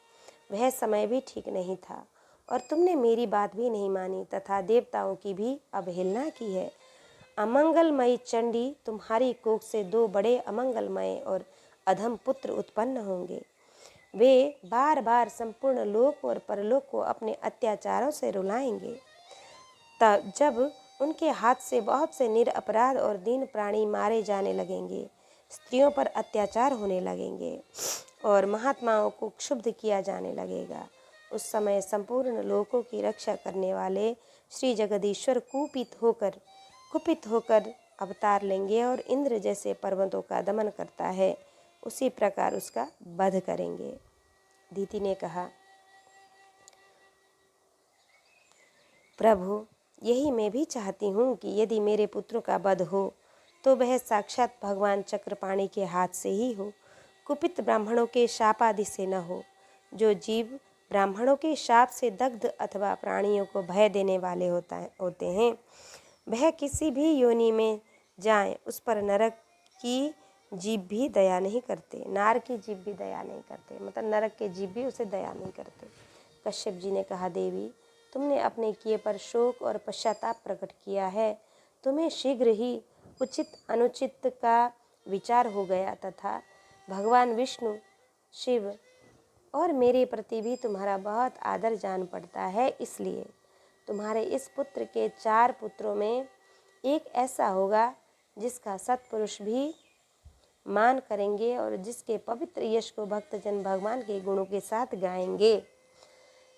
वह समय भी ठीक नहीं था, और तुमने मेरी बात भी नहीं मानी तथा देवताओं की भी अवहेलना की है। अमंगलमयी चंडी, तुम्हारी कोख से दो बड़े अमंगलमय और अधम पुत्र उत्पन्न होंगे। वे बार बार संपूर्ण लोक और परलोक को अपने अत्याचारों से रुलाएंगे। तब जब उनके हाथ से बहुत से निरपराध और दीन प्राणी मारे जाने लगेंगे, स्त्रियों पर अत्याचार होने लगेंगे और महात्माओं को क्षुब्ध किया जाने लगेगा, उस समय संपूर्ण लोकों की रक्षा करने वाले श्री जगदीश्वर कुपित होकर अवतार लेंगे और इंद्र जैसे पर्वतों का दमन करता है, उसी प्रकार उसका वध करेंगे। दीति ने कहा, प्रभु, यही मैं भी चाहती हूँ कि यदि मेरे पुत्रों का वध हो तो वह साक्षात भगवान चक्रपाणि के हाथ से ही हो, कुपित ब्राह्मणों के शाप आदि से न हो। जो जीव ब्राह्मणों के शाप से दग्ध अथवा प्राणियों को भय देने वाले होते हैं, वह किसी भी योनि में जाए उस पर नरक की जीव भी दया नहीं करते, नार की जीव भी दया नहीं करते, मतलब नरक के जीव भी उसे दया नहीं करते। कश्यप जी ने कहा, देवी, तुमने अपने किए पर शोक और पश्चाताप प्रकट किया है, तुम्हें शीघ्र ही उचित अनुचित का विचार हो गया तथा भगवान विष्णु, शिव और मेरे प्रति भी तुम्हारा बहुत आदर जान पड़ता है। इसलिए तुम्हारे इस पुत्र के 4 पुत्रों में एक ऐसा होगा जिसका सत्पुरुष भी मान करेंगे और जिसके पवित्र यश को भक्तजन भगवान के गुणों के साथ गाएंगे।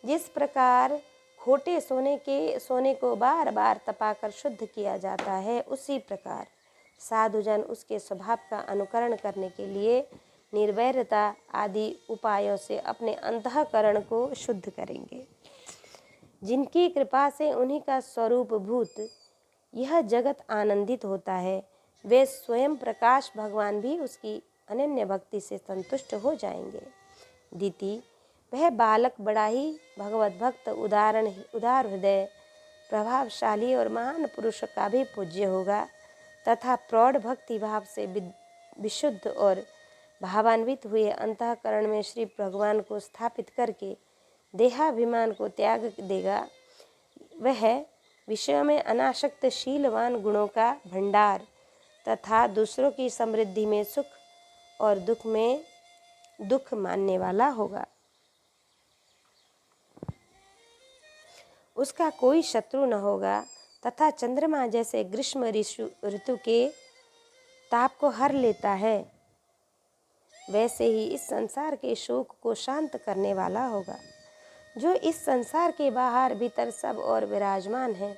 जिस प्रकार खोटे सोने को बार बार तपाकर शुद्ध किया जाता है, उसी प्रकार साधुजन उसके स्वभाव का अनुकरण करने के लिए निर्वैरता आदि उपायों से अपने अंतःकरण को शुद्ध करेंगे। जिनकी कृपा से उन्हीं का स्वरूप भूत यह जगत आनंदित होता है, वे स्वयं प्रकाश भगवान भी उसकी अनन्य भक्ति से संतुष्ट हो जाएंगे। दीति, वह बालक बड़ा ही भगवत भक्त, उदार हृदय, प्रभावशाली और महान पुरुष का भी पूज्य होगा तथा प्रौढ़ भक्ति भाव से विशुद्ध और भावान्वित हुए अंतःकरण में श्री भगवान को स्थापित करके देहाभिमान को त्याग देगा। वह विषयों में अनासक्त शीलवान गुणों का भंडार तथा दूसरों की समृद्धि में सुख और दुख में दुख मानने वाला होगा। उसका कोई शत्रु न होगा तथा चंद्रमा जैसे ग्रीष्म ऋतु के ताप को हर लेता है, वैसे ही इस संसार के शोक को शांत करने वाला होगा। जो इस संसार के बाहर भीतर सब और विराजमान है,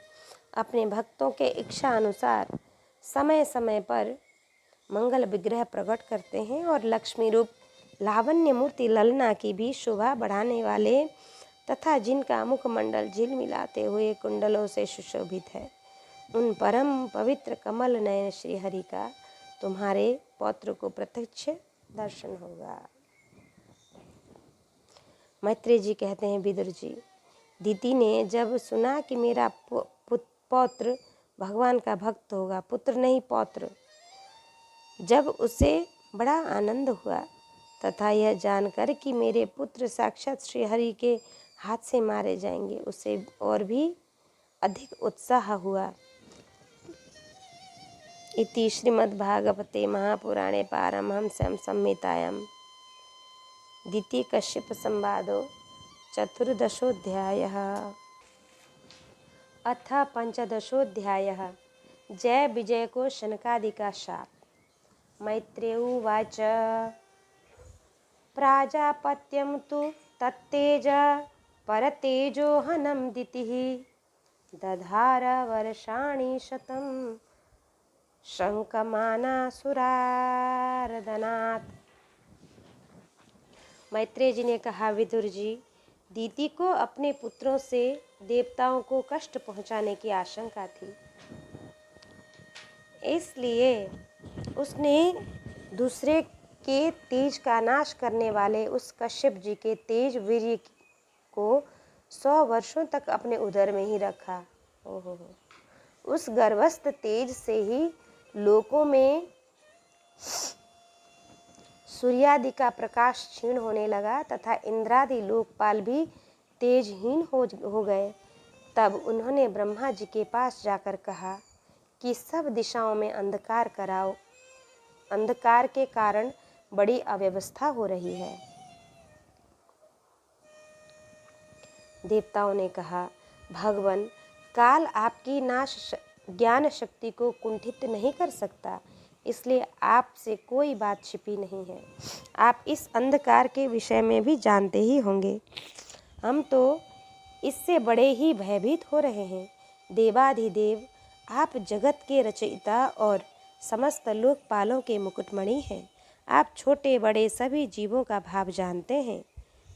अपने भक्तों के इच्छा अनुसार समय समय पर मंगल विग्रह प्रकट करते हैं और लक्ष्मी रूप लावण्य मूर्ति ललना की भी शोभा बढ़ाने वाले तथा जिनका मुखमंडल झिलमिलाते हुए कुंडलों से सुशोभित है, उन परम पवित्र कमल नयन श्री हरि का तुम्हारे पौत्र को प्रत्यक्ष दर्शन होगा। मैत्रेय जी कहते हैं, विदुर जी, दीति ने जब सुना कि मेरा पौत्र भगवान का भक्त होगा, पुत्र नहीं पौत्र, जब उसे बड़ा आनंद हुआ तथा यह जानकर कि मेरे पुत्र साक्षात श्री हरि के हाथ से मारे जाएंगे, उसे और भी अधिक उत्साह हुआ। इति श्रीमद्भागवते महापुराणे पारमहंस्यां संहितायां द्वितीय कश्यप संवादो चतुर्दशोऽध्यायः। अथ पंचदशोऽध्यायः। जय विजय को शनकादि का शाप। मैत्रेय उवाच प्राजापत्यं तु तत्तेज परतेजोहनं दितिः दधार वर्षाणि शतं शंकमानासुरार्दनात्। मैत्रेय जी ने कहा, विदुर जी, दीति को अपने पुत्रों से देवताओं को कष्ट पहुंचाने की आशंका थी, इसलिए उसने दूसरे के तेज का नाश करने वाले उस कश्यप जी के तेज वीर्य को 100 वर्षों तक अपने उदर में ही रखा। ओहो, उस गर्भस्थ तेज से ही लोकों में सूर्यादि का प्रकाश क्षीण होने लगा तथा इंद्रादि लोकपाल भी तेजहीन हो गए। तब उन्होंने ब्रह्मा जी के पास जाकर कहा कि सब दिशाओं में अंधकार कराओ, अंधकार के कारण बड़ी अव्यवस्था हो रही है। देवताओं ने कहा, भगवान, काल आपकी ज्ञान शक्ति को कुंठित नहीं कर सकता, इसलिए आपसे कोई बात छिपी नहीं है। आप इस अंधकार के विषय में भी जानते ही होंगे। हम तो इससे बड़े ही भयभीत हो रहे हैं। देवाधिदेव, आप जगत के रचयिता और समस्त लोकपालों के मुकुटमणि हैं। आप छोटे बड़े सभी जीवों का भाव जानते हैं।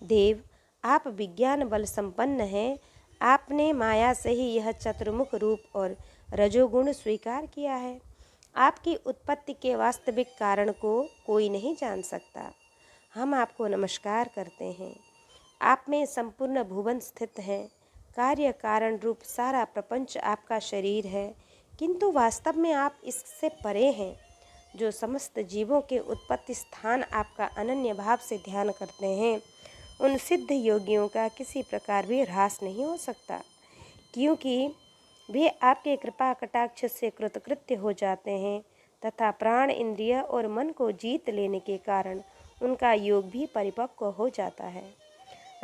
देव, आप विज्ञान बल संपन्न हैं। आपने माया से ही यह चतुर्मुख रूप और रजोगुण स्वीकार किया है। आपकी उत्पत्ति के वास्तविक कारण को कोई नहीं जान सकता। हम आपको नमस्कार करते हैं। आप में संपूर्ण भुवन स्थित है। कार्य कारण रूप सारा प्रपंच आपका शरीर है, किंतु वास्तव में आप इससे परे हैं। जो समस्त जीवों के उत्पत्ति स्थान आपका अनन्य भाव से ध्यान करते हैं, उन सिद्ध योगियों का किसी प्रकार भी ह्रास नहीं हो सकता, क्योंकि वे आपके कृपा कटाक्ष से कृतकृत्य हो जाते हैं तथा प्राण, इंद्रिय और मन को जीत लेने के कारण उनका योग भी परिपक्व हो जाता है।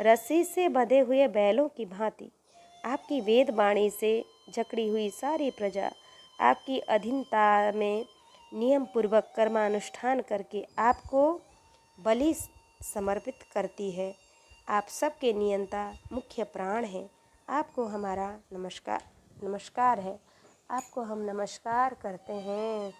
रस्सी से बंधे हुए बैलों की भांति आपकी वेद वाणी से जकड़ी हुई सारी प्रजा आपकी अधीनता में नियम पूर्वक कर्मानुष्ठान करके आपको बलि समर्पित करती है। आप सबके नियंता मुख्य प्राण हैं। आपको हमारा नमस्कार है। आपको हम नमस्कार करते हैं।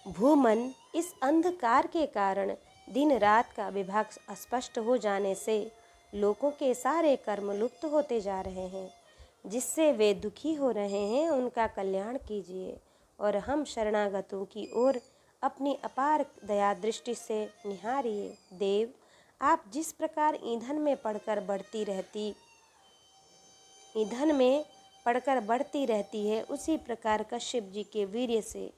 भूमन इस अंधकार के कारण दिन रात का विभाग अस्पष्ट हो जाने से लोगों के सारे कर्म लुप्त होते जा रहे हैं, जिससे वे दुखी हो रहे हैं। उनका कल्याण कीजिए और हम शरणागतों की ओर अपनी अपार दया दृष्टि से निहारिए। देव, आप जिस प्रकार ईंधन में पड़कर बढ़ती रहती है, उसी प्रकार कश्यप जी के वीर्य से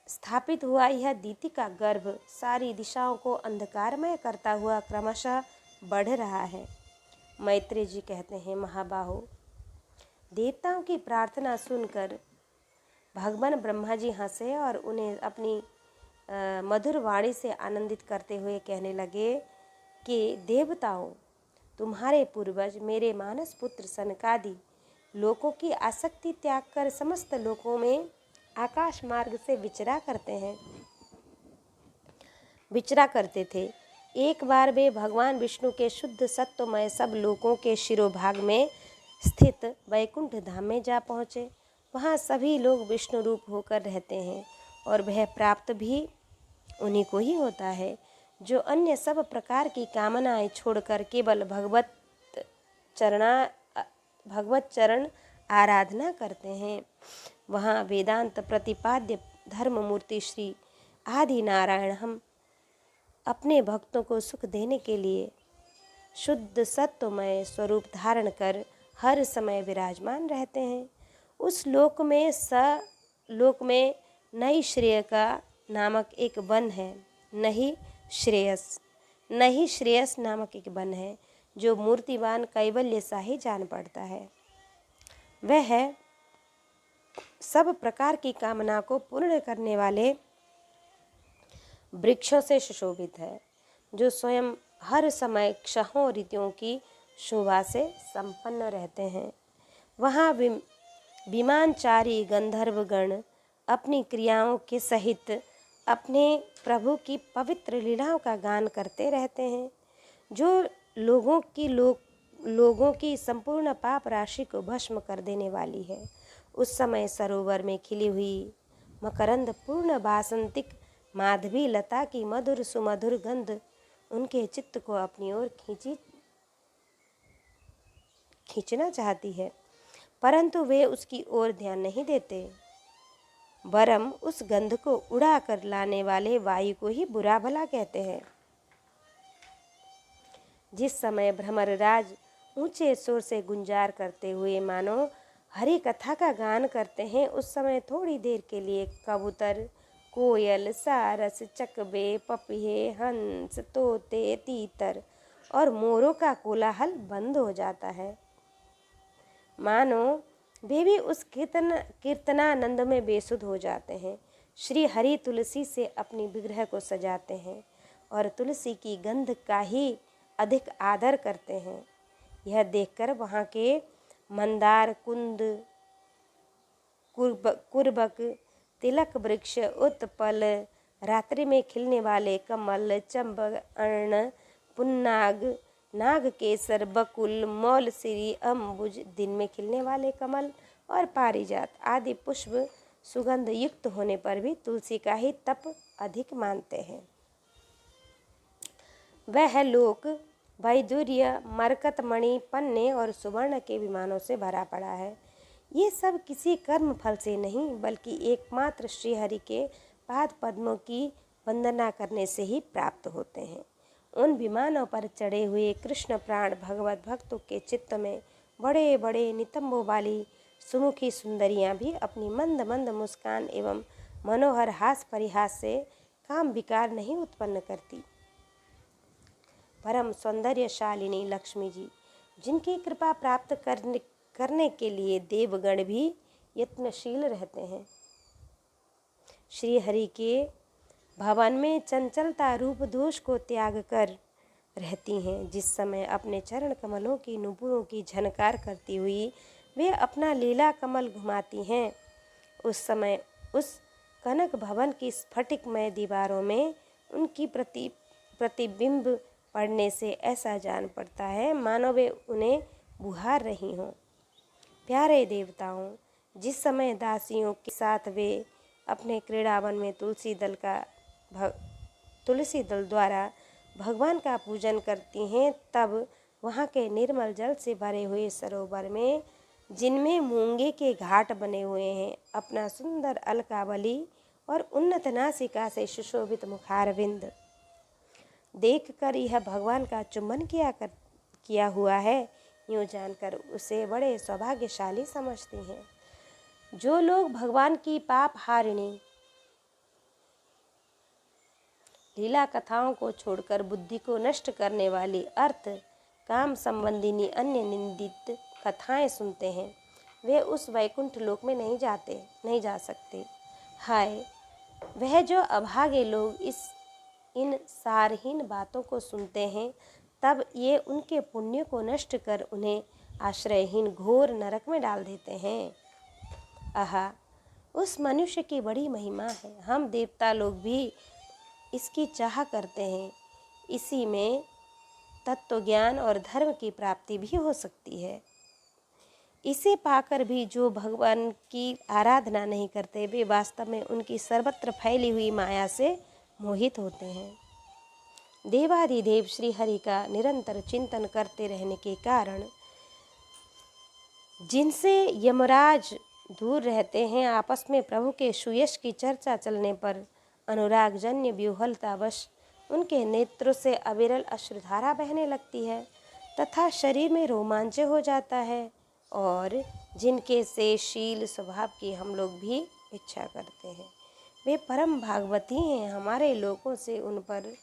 स्थापित हुआ यह दीति का गर्भ सारी दिशाओं को अंधकारमय करता हुआ क्रमशः बढ़ रहा है। मैत्रेय जी कहते हैं, महाबाहो, देवताओं की प्रार्थना सुनकर भगवान ब्रह्मा जी हंसे और उन्हें अपनी मधुर वाणी से आनंदित करते हुए कहने लगे कि देवताओं, तुम्हारे पूर्वज मेरे मानस पुत्र सनकादि लोकों की आसक्ति त्याग कर समस्त लोकों में आकाश मार्ग से विचरा करते थे। एक बार वे भगवान विष्णु के शुद्ध सत्वमय सब लोकों के शिरोभाग में स्थित वैकुंठ धाम में जा पहुँचे। वहाँ सभी लोग विष्णु रूप होकर रहते हैं और वह प्राप्त भी उन्हीं को ही होता है जो अन्य सब प्रकार की कामनाएं छोड़कर केवल भगवत चरण आराधना करते हैं। वहाँ वेदांत प्रतिपाद्य धर्ममूर्ति श्री आदि नारायण हम अपने भक्तों को सुख देने के लिए शुद्ध सत्वमय स्वरूप धारण कर हर समय विराजमान रहते हैं। उस लोक में नई श्रेय का नामक एक वन है। नहीं श्रेयस नामक एक वन है जो मूर्तिवान कैवल्य सा ही जान पड़ता है। वह सब प्रकार की कामना को पूर्ण करने वाले वृक्षों से सुशोभित है, जो स्वयं हर समय क्षहों ऋतुओं की शोभा से संपन्न रहते हैं। वहाँ विमानचारी गंधर्वगण अपनी क्रियाओं के सहित अपने प्रभु की पवित्र लीलाओं का गान करते रहते हैं, जो लोगों की संपूर्ण पाप राशि को भस्म कर देने वाली है। उस समय सरोवर में खिली हुई मकरंद पूर्ण बासंतिक माधवी लता की मधुर सुमधुर गंध उनके चित्त को अपनी ओर खींचना चाहती है, परंतु वे उसकी ओर ध्यान नहीं देते, वरम उस गंध को उड़ा कर लाने वाले वायु को ही बुरा भला कहते हैं। जिस समय भ्रमरराज ऊंचे स्वर से गुंजार करते हुए मानो हरि कथा का गान करते हैं, उस समय थोड़ी देर के लिए कबूतर, कोयल, सारस, चकबे, पपीहे, हंस, तोते, तीतर और मोरों का कोलाहल बंद हो जाता है। मानो वे भी उस कीर्तनानंद में बेसुध हो जाते हैं। श्री हरि तुलसी से अपनी विग्रह को सजाते हैं और तुलसी की गंध का ही अधिक आदर करते हैं। यह देखकर वहाँ के मंदार, कुंद, कुर्बक, तिलक वृक्ष, उत्पल, रात्रि में खिलने वाले कमल, चंपक, अर्ण, पुन्नाग, नागकेसर, बकुल, मौलसिरी, अम्बुज, दिन में खिलने वाले कमल और पारिजात आदि पुष्प सुगंध युक्त होने पर भी तुलसी का ही तप अधिक मानते हैं। वह लोक वैदुर्य, मरकत, मणि, पन्ने और सुवर्ण के विमानों से भरा पड़ा है। ये सब किसी कर्म फल से नहीं, बल्कि एकमात्र श्रीहरि के पाद पद्मों की वंदना करने से ही प्राप्त होते हैं। उन विमानों पर चढ़े हुए कृष्ण प्राण भगवत भक्तों के चित्त में बड़े बड़े नितंबों वाली सुमुखी सुंदरियां भी अपनी मंद मंद मुस्कान एवं मनोहर हास परिहास से काम विकार नहीं उत्पन्न करती। परम सौंदर्यशालिनी लक्ष्मी जी जिनकी कृपा प्राप्त करने के लिए देवगण भी यत्नशील रहते हैं। श्री हरि के भवन में चंचलता रूप दोष को त्याग कर रहती हैं। जिस समय अपने चरण कमलों की नुपुरों की झनकार करती हुई वे अपना लीला कमल घुमाती हैं, उस समय उस कनक भवन की स्फटिकमय दीवारों में उनकी प्रतिबिंब पड़ने से ऐसा जान पड़ता है मानो वे उन्हें बुहार रही हों। प्यारे देवताओं, जिस समय दासियों के साथ वे अपने क्रीड़ावन में तुलसी दल द्वारा भगवान का पूजन करती हैं, तब वहाँ के निर्मल जल से भरे हुए सरोवर में, जिनमें मूंगे के घाट बने हुए हैं, अपना सुंदर अलकावली और उन्नत नासिका से सुशोभित मुखारविंद देखकर यह भगवान का चुंबन किया हुआ है, यूँ जानकर उसे बड़े सौभाग्यशाली समझती हैं। जो लोग भगवान की पाप हारिणी लीला कथाओं को छोड़कर बुद्धि को नष्ट करने वाली अर्थ काम संबंधिनी अन्य निंदित कथाएं सुनते हैं, वे उस वैकुंठ लोक में नहीं जा सकते। हाय, वह जो अभागे लोग इन सारहीन बातों को सुनते हैं, तब ये उनके पुण्य को नष्ट कर उन्हें आश्रयहीन घोर नरक में डाल देते हैं। आहा, उस मनुष्य की बड़ी महिमा है। हम देवता लोग भी इसकी चाह करते हैं। इसी में तत्व ज्ञान और धर्म की प्राप्ति भी हो सकती है। इसे पाकर भी जो भगवान की आराधना नहीं करते, वे वास्तव में उनकी सर्वत्र फैली हुई माया से मोहित होते हैं। देवाधिदेव श्री हरि का निरंतर चिंतन करते रहने के कारण जिनसे यमराज दूर रहते हैं, आपस में प्रभु के सुयश की चर्चा चलने पर अनुरागजन्य व्यूहलतावश उनके नेत्रों से अविरल अश्रुधारा बहने लगती है तथा शरीर में रोमांच हो जाता है, और जिनके से शील स्वभाव की हम लोग भी इच्छा करते हैं, वे परम भागवती हैं। हमारे लोगों से उन पर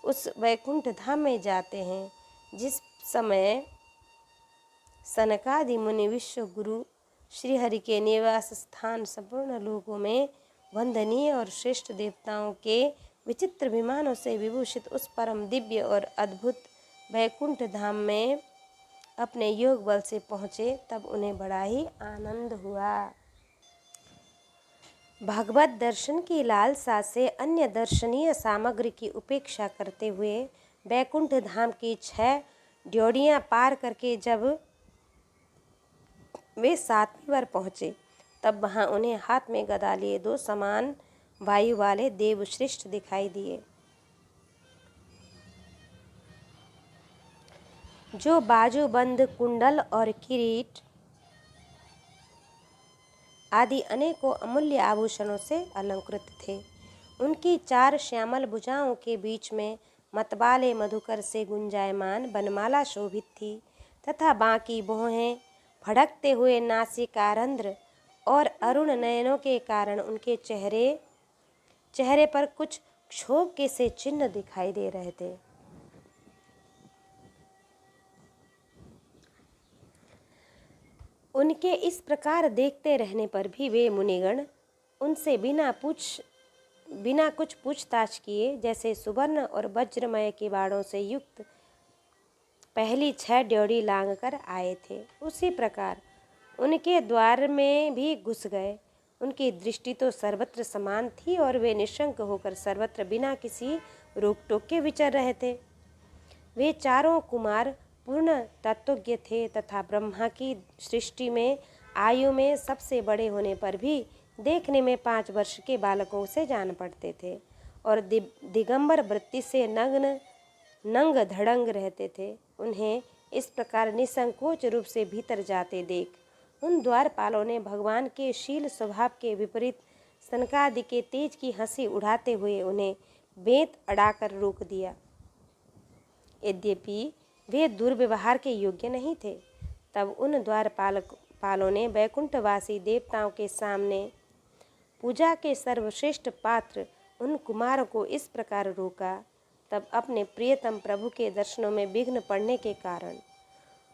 उस वैकुंठ धाम में जाते हैं, जिस समय सनकादि मुनि विश्व गुरु श्री हरि के निवास स्थान संपूर्ण लोकों में वंदनीय और श्रेष्ठ देवताओं के विचित्र विमानों से विभूषित उस परम दिव्य और अद्भुत वैकुंठ धाम में अपने योग बल से पहुँचे, तब उन्हें बड़ा ही आनंद हुआ। भगवत दर्शन की लालसा से अन्य दर्शनीय सामग्री की उपेक्षा करते हुए वैकुंठ धाम की 6 ड्योढ़ियाँ पार करके जब वे 7वीं बार पहुँचे, तब वहाँ उन्हें हाथ में गदा लिए 2 समान वायु वाले देवश्रेष्ठ दिखाई दिए, जो बाजूबंद, कुंडल और किरीट आदि अनेकों अमूल्य आभूषणों से अलंकृत थे। उनकी 4 श्यामल भुजाओं के बीच में मतवाले मधुकर से गुंजायमान बनमाला शोभित थी तथा बाकी भौहें, भड़कते हुए नासिकारंध्र और अरुण नयनों के कारण उनके चेहरे पर कुछ क्षोभ के से चिन्ह दिखाई दे रहे थे। उनके इस प्रकार देखते रहने पर भी वे मुनिगण उनसे बिना कुछ पूछताछ किए, जैसे सुवर्ण और वज्रमय के बाणों से युक्त पहली 6 ड्योढ़ी लांघ कर आए थे, उसी प्रकार उनके द्वार में भी घुस गए। उनकी दृष्टि तो सर्वत्र समान थी और वे निशंक होकर सर्वत्र बिना किसी रोक टोक के विचर रहे थे। वे चारों कुमार पूर्ण तत्वज्ञ थे तथा ब्रह्मा की सृष्टि में आयु में सबसे बड़े होने पर भी देखने में 5 वर्ष के बालकों से जान पड़ते थे और दिगंबर वृत्ति से नंग धड़ंग रहते थे। उन्हें इस प्रकार निसंकोच रूप से भीतर जाते देख उन द्वारपालों ने भगवान के शील स्वभाव के विपरीत सनकादि के तेज की हंसी उड़ाते हुए उन्हें बेंत अड़ाकर रोक दिया। यद्यपि वे दुर्व्यवहार के योग्य नहीं थे, तब उन द्वारपालों ने वैकुंठवासी देवताओं के सामने पूजा के सर्वश्रेष्ठ पात्र उन कुमारों को इस प्रकार रोका। तब अपने प्रियतम प्रभु के दर्शनों में विघ्न पड़ने के कारण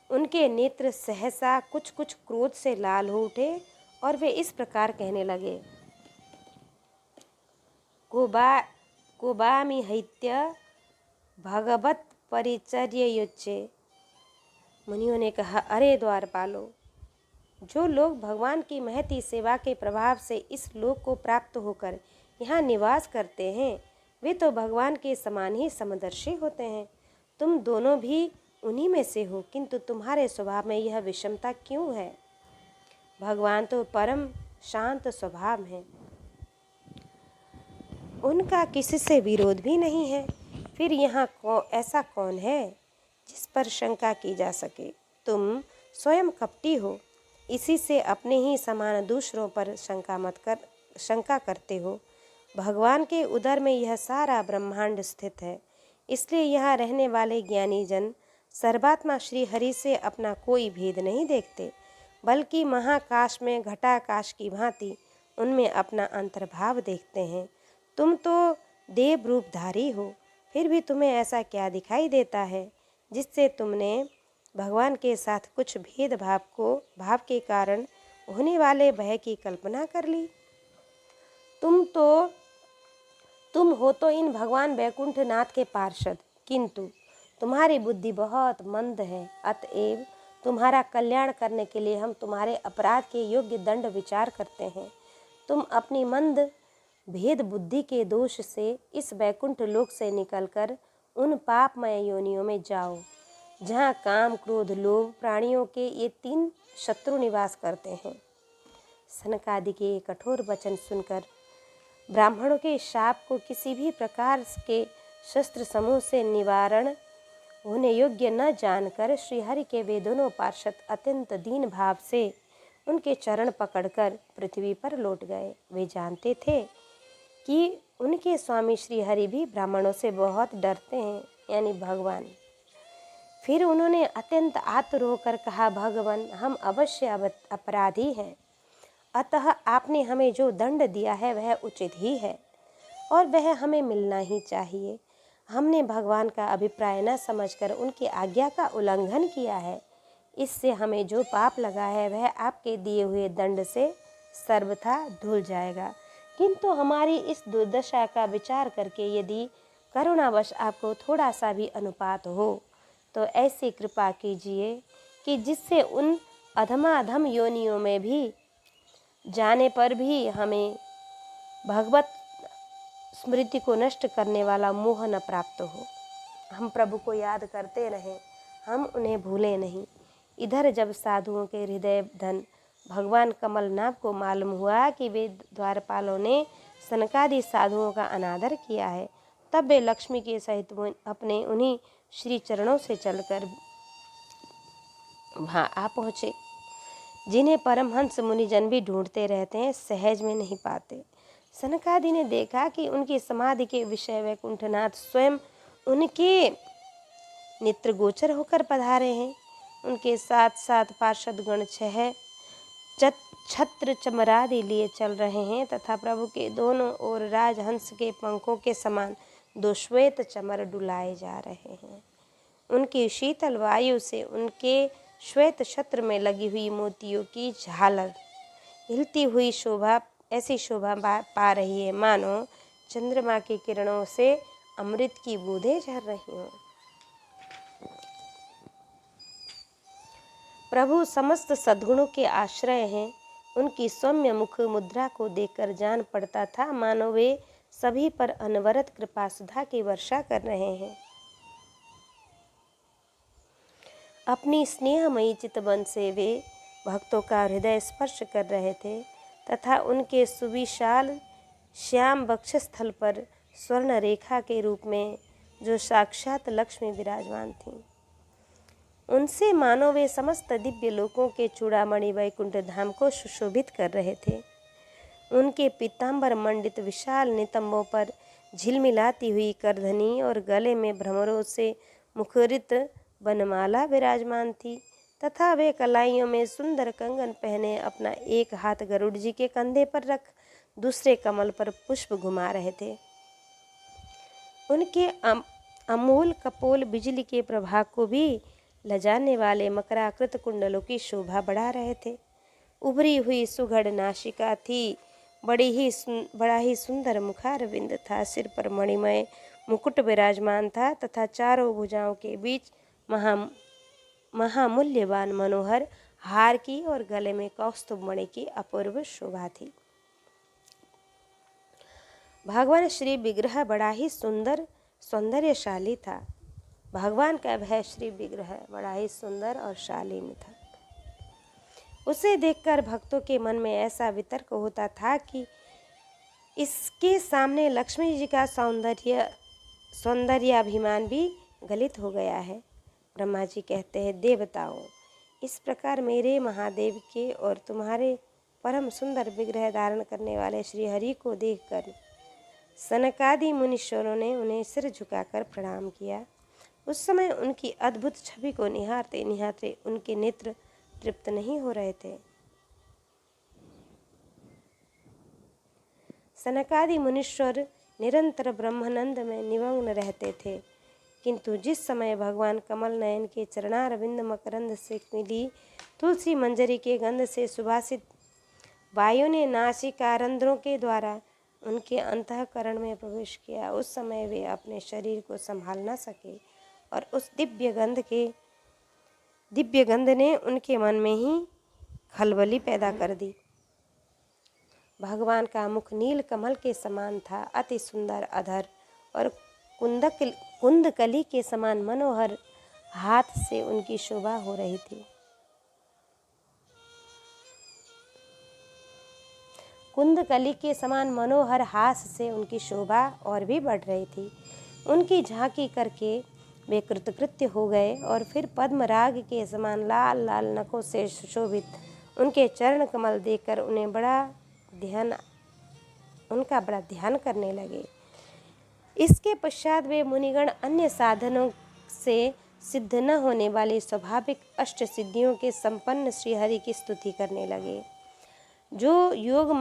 उनके नेत्र सहसा कुछ कुछ क्रोध से लाल हो उठे और वे इस प्रकार कहने लगे, कोबामी हैत्य भगवत परिचर्य युच्चे। मुनियों ने कहा, अरे द्वारपालो, जो लोग भगवान की महती सेवा के प्रभाव से इस लोक को प्राप्त होकर यहाँ निवास करते हैं, वे तो भगवान के समान ही समदर्शी होते हैं। तुम दोनों भी उन्हीं में से हो, किंतु तुम्हारे स्वभाव में यह विषमता क्यों है? भगवान तो परम शांत स्वभाव हैं, उनका किसी से विरोध भी नहीं है। फिर यहाँ ऐसा कौन है जिस पर शंका की जा सके? तुम स्वयं कपटी हो, इसी से अपने ही समान दूसरों पर शंका करते हो। भगवान के उदर में यह सारा ब्रह्मांड स्थित है, इसलिए यहाँ रहने वाले ज्ञानी जन सर्वात्मा श्री हरि से अपना कोई भेद नहीं देखते, बल्कि महाकाश में घटाकाश की भांति उनमें अपना अंतर्भाव देखते हैं। तुम तो देव रूपधारी हो, फिर भी तुम्हें ऐसा क्या दिखाई देता है जिससे तुमने भगवान के साथ कुछ भाव के कारण होने वाले भय की कल्पना कर ली? तुम हो तो इन भगवान वैकुंठनाथ के पार्षद, किंतु तुम्हारी बुद्धि बहुत मंद है। अतएव तुम्हारा कल्याण करने के लिए हम तुम्हारे अपराध के योग्य दंड विचार करते हैं। तुम अपनी मंद भेद बुद्धि के दोष से इस वैकुंठ लोक से निकलकर उन पापमय योनियों में जाओ, जहाँ काम, क्रोध, लोभ प्राणियों के ये 3 शत्रु निवास करते हैं। सनकादि के कठोर वचन सुनकर ब्राह्मणों के शाप को किसी भी प्रकार के शस्त्र समूह से निवारण होने योग्य न जानकर श्रीहरि के वे दोनों पार्षद अत्यंत दीन भाव से उनके चरण पकड़कर पृथ्वी पर लौट गए। वे जानते थे कि उनके स्वामी श्रीहरि भी ब्राह्मणों से बहुत डरते हैं, यानी भगवान। फिर उन्होंने अत्यंत आतुर होकर कहा, भगवान, हम अवश्य अपराधी हैं, अतः आपने हमें जो दंड दिया है वह उचित ही है और वह हमें मिलना ही चाहिए। हमने भगवान का अभिप्राय न समझकर उनकी आज्ञा का उल्लंघन किया है, इससे हमें जो पाप लगा है वह आपके दिए हुए दंड से सर्वथा धुल जाएगा। किंतु हमारी इस दुर्दशा का विचार करके यदि करुणावश आपको थोड़ा सा भी अनुपात हो तो ऐसी कृपा कीजिए कि जिससे उन अधमाधम योनियों में भी जाने पर भी हमें भगवत स्मृति को नष्ट करने वाला मोह न प्राप्त हो। हम प्रभु को याद करते रहें, हम उन्हें भूलें नहीं। इधर जब साधुओं के हृदय धन भगवान कमलनाथ को मालूम हुआ कि वे द्वारपालों ने सनकादि साधुओं का अनादर किया है, तब वे लक्ष्मी के सहित अपने उन्हीं श्री चरणों से चलकर वहाँ आ पहुँचे, जिन्हें परमहंस मुनिजन भी ढूंढते रहते हैं, सहज में नहीं पाते। सनकादि ने देखा कि उनकी समाधि के विषय वैकुंठनाथ स्वयं उनके नेत्रगोचर होकर पधारे हैं। उनके साथ साथ पार्षद गण 6 छत्र चमरादि लिए चल रहे हैं तथा प्रभु के दोनों ओर राजहंस के पंखों के समान 2 श्वेत चमर डुलाए जा रहे हैं। उनकी शीतल वायु से उनके श्वेत छत्र में लगी हुई मोतियों की झालर हिलती हुई ऐसी शोभा पा रही है, मानो चंद्रमा की किरणों से अमृत की बूंदें झर रही हों। प्रभु समस्त सद्गुणों के आश्रय हैं। उनकी सौम्य मुख मुद्रा को देखकर जान पड़ता था मानो वे सभी पर अनवरत कृपा सुधा की वर्षा कर रहे हैं। अपनी स्नेहमयी चितवन से वे भक्तों का हृदय स्पर्श कर रहे थे तथा उनके सुविशाल श्याम वक्षस्थल पर स्वर्ण रेखा के रूप में जो साक्षात लक्ष्मी विराजमान थीं, उनसे मानो वे समस्त दिव्य लोकों के चूड़ामणि वैकुंठ धाम को सुशोभित कर रहे थे। उनके पीतांबर मंडित विशाल नितंबों पर झिलमिलाती हुई करधनी और गले में भ्रमरों से मुखरित बनमाला विराजमान थी तथा वे कलाइयों में सुंदर कंगन पहने अपना एक हाथ गरुड़ जी के कंधे पर रख दूसरे कमल पर पुष्प घुमा रहे थे। उनके अमूल कपोल बिजली के प्रभा को भी लजाने वाले मकराकृत कुंडलों की शोभा बढ़ा रहे थे। उभरी हुई सुघड़ नासिका थी, बड़ा ही सुंदर मुखारविंद था, सिर पर मणिमय मुकुट विराजमान था तथा चारों भुजाओं के बीच महामूल्यवान मनोहर हार की और गले में कौस्तुभ मणि की अपूर्व शोभा थी। भगवान श्री विग्रह बड़ा ही सुंदर सौंदर्यशाली था। भगवान का वह श्री विग्रह बड़ा ही सुंदर और शालीन था। उसे देखकर भक्तों के मन में ऐसा वितर्क होता था कि इसके सामने लक्ष्मी जी का सौंदर्याभिमान भी गलित हो गया है। ब्रह्मा जी कहते हैं, देवताओं, इस प्रकार मेरे महादेव के और तुम्हारे परम सुंदर विग्रह धारण करने वाले श्री हरि को देखकर सनकादि मुनीश्वरों ने उन्हें सिर झुकाकर प्रणाम किया। उस समय उनकी अद्भुत छवि को निहारते निहारते उनके नेत्र तृप्त नहीं हो रहे थे। सनकादि मुनीश्वर निरंतर ब्रह्मानंद में निमग्न रहते थे, किंतु जिस समय भगवान कमल नयन के चरणारविंद मकरंद से मिली तुलसी मंजरी के गंध से सुभाषित वायु ने नासिकारंध्रों के द्वारा उनके अंतःकरण में प्रवेश किया, उस समय वे अपने शरीर को संभाल न सके और उस दिव्य गंध ने उनके मन में ही खलबली पैदा कर दी। भगवान का मुख नील कमल के समान था, अति सुंदर अधर और कुंदकली के समान मनोहर हाथ से उनकी शोभा हो रही थी। कुंदकली के समान मनोहर हास से उनकी शोभा और भी बढ़ रही थी। उनकी झांकी करके वे कृतकृत्य हो गए और फिर पद्मराग के समान लाल लाल नखों से सुशोभित उनके चरण कमल देखकर उनका बड़ा ध्यान करने लगे। इसके पश्चात वे मुनिगण अन्य साधनों से सिद्ध न होने वाली स्वाभाविक अष्ट सिद्धियों के संपन्न श्रीहरि की स्तुति करने लगे, जो योग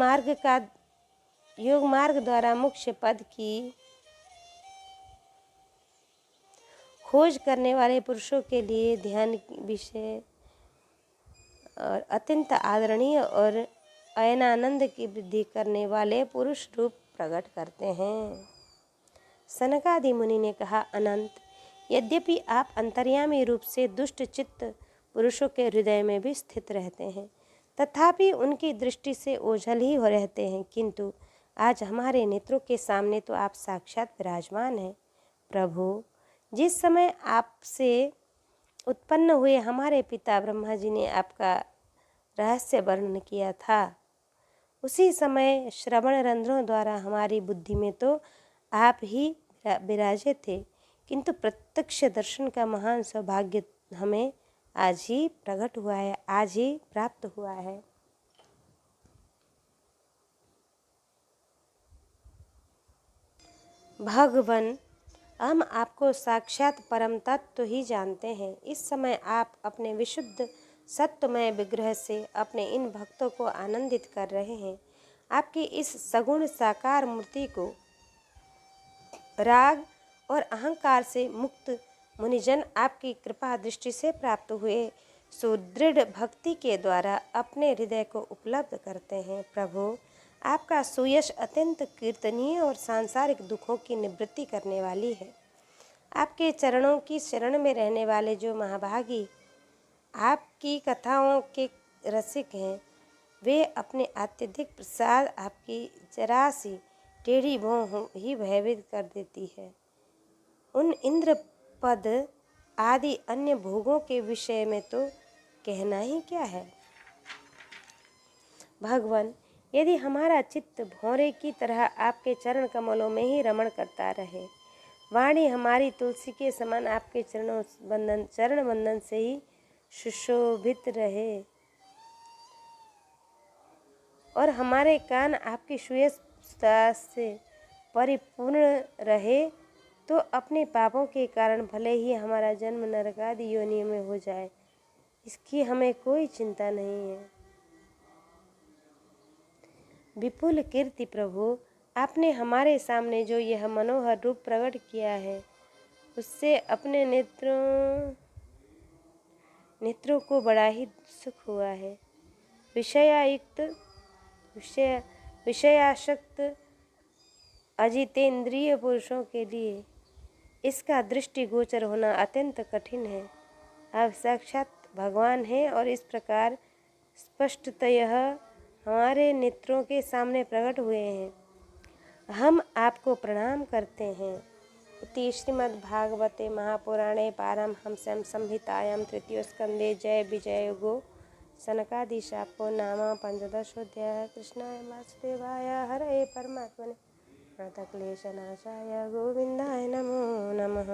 मार्ग द्वारा मोक्ष पद की खोज करने वाले पुरुषों के लिए ध्यान विषय और अत्यंत आदरणीय और अयनानंद की वृद्धि करने वाले पुरुष रूप प्रकट करते हैं। सनकादि मुनि ने कहा, अनंत, यद्यपि आप अंतर्यामी रूप से दुष्ट चित्त पुरुषों के हृदय में भी स्थित रहते हैं, तथापि उनकी दृष्टि से ओझल ही हो रहते हैं, किंतु आज हमारे नेत्रों के सामने तो आप साक्षात विराजमान हैं। प्रभु, जिस समय आपसे उत्पन्न हुए हमारे पिता ब्रह्मा जी ने आपका रहस्य वर्णन किया था, उसी समय श्रवण रंध्रों द्वारा हमारी बुद्धि में तो आप ही विराजे थे, किंतु प्रत्यक्ष दर्शन का महान सौभाग्य हमें आज ही प्रकट हुआ है, आज ही प्राप्त हुआ है। भगवान, हम आपको साक्षात परम तत्व ही जानते हैं। इस समय आप अपने विशुद्ध सत्वमय विग्रह से अपने इन भक्तों को आनंदित कर रहे हैं। आपकी इस सगुण साकार मूर्ति को राग और अहंकार से मुक्त मुनिजन आपकी कृपा दृष्टि से प्राप्त हुए सुदृढ़ भक्ति के द्वारा अपने हृदय को उपलब्ध करते हैं। प्रभु, आपका सुयश अत्यंत कीर्तनीय और सांसारिक दुखों की निवृत्ति करने वाली है। आपके चरणों की शरण में रहने वाले जो महाभागी आपकी कथाओं के रसिक हैं, वे अपने अत्यधिक प्रसाद आपकी जरा सी टेढ़ी भौं ही भयभीत कर देती है। उन इंद्र पद आदि अन्य भोगों के विषय में तो कहना ही क्या है। भगवान, यदि हमारा चित्त भौरे की तरह आपके चरण कमलों में ही रमण करता रहे, वाणी हमारी तुलसी के समान आपके चरण बंधन से ही सुशोभित रहे और हमारे कान आपकी सुयशता से परिपूर्ण रहे, तो अपने पापों के कारण भले ही हमारा जन्म नरकादि योनियों में हो जाए, इसकी हमें कोई चिंता नहीं है। विपुल कीर्ति प्रभु, आपने हमारे सामने जो यह मनोहर रूप प्रकट किया है, उससे अपने नेत्रों नेत्रों को बड़ा ही सुख हुआ है। विषयायुक्त विषयासक्त अजितेंद्रिय पुरुषों के लिए इसका दृष्टिगोचर होना अत्यंत कठिन है। आप साक्षात भगवान हैं और इस प्रकार स्पष्टतः हमारे नेत्रों के सामने प्रकट हुए हैं। हम आपको प्रणाम करते हैं। इति श्रीमद्भागवते महापुराणे पारमहंस्यां संहितायां तृतीयस्कन्धे जय विजययुगो सनकादिशापो नाम पंचदशोऽध्यायः। कृष्णाय वासुदेवाय हरये परमात्मने प्रणतक्लेशनाशाय गोविन्दाय नमो नमः।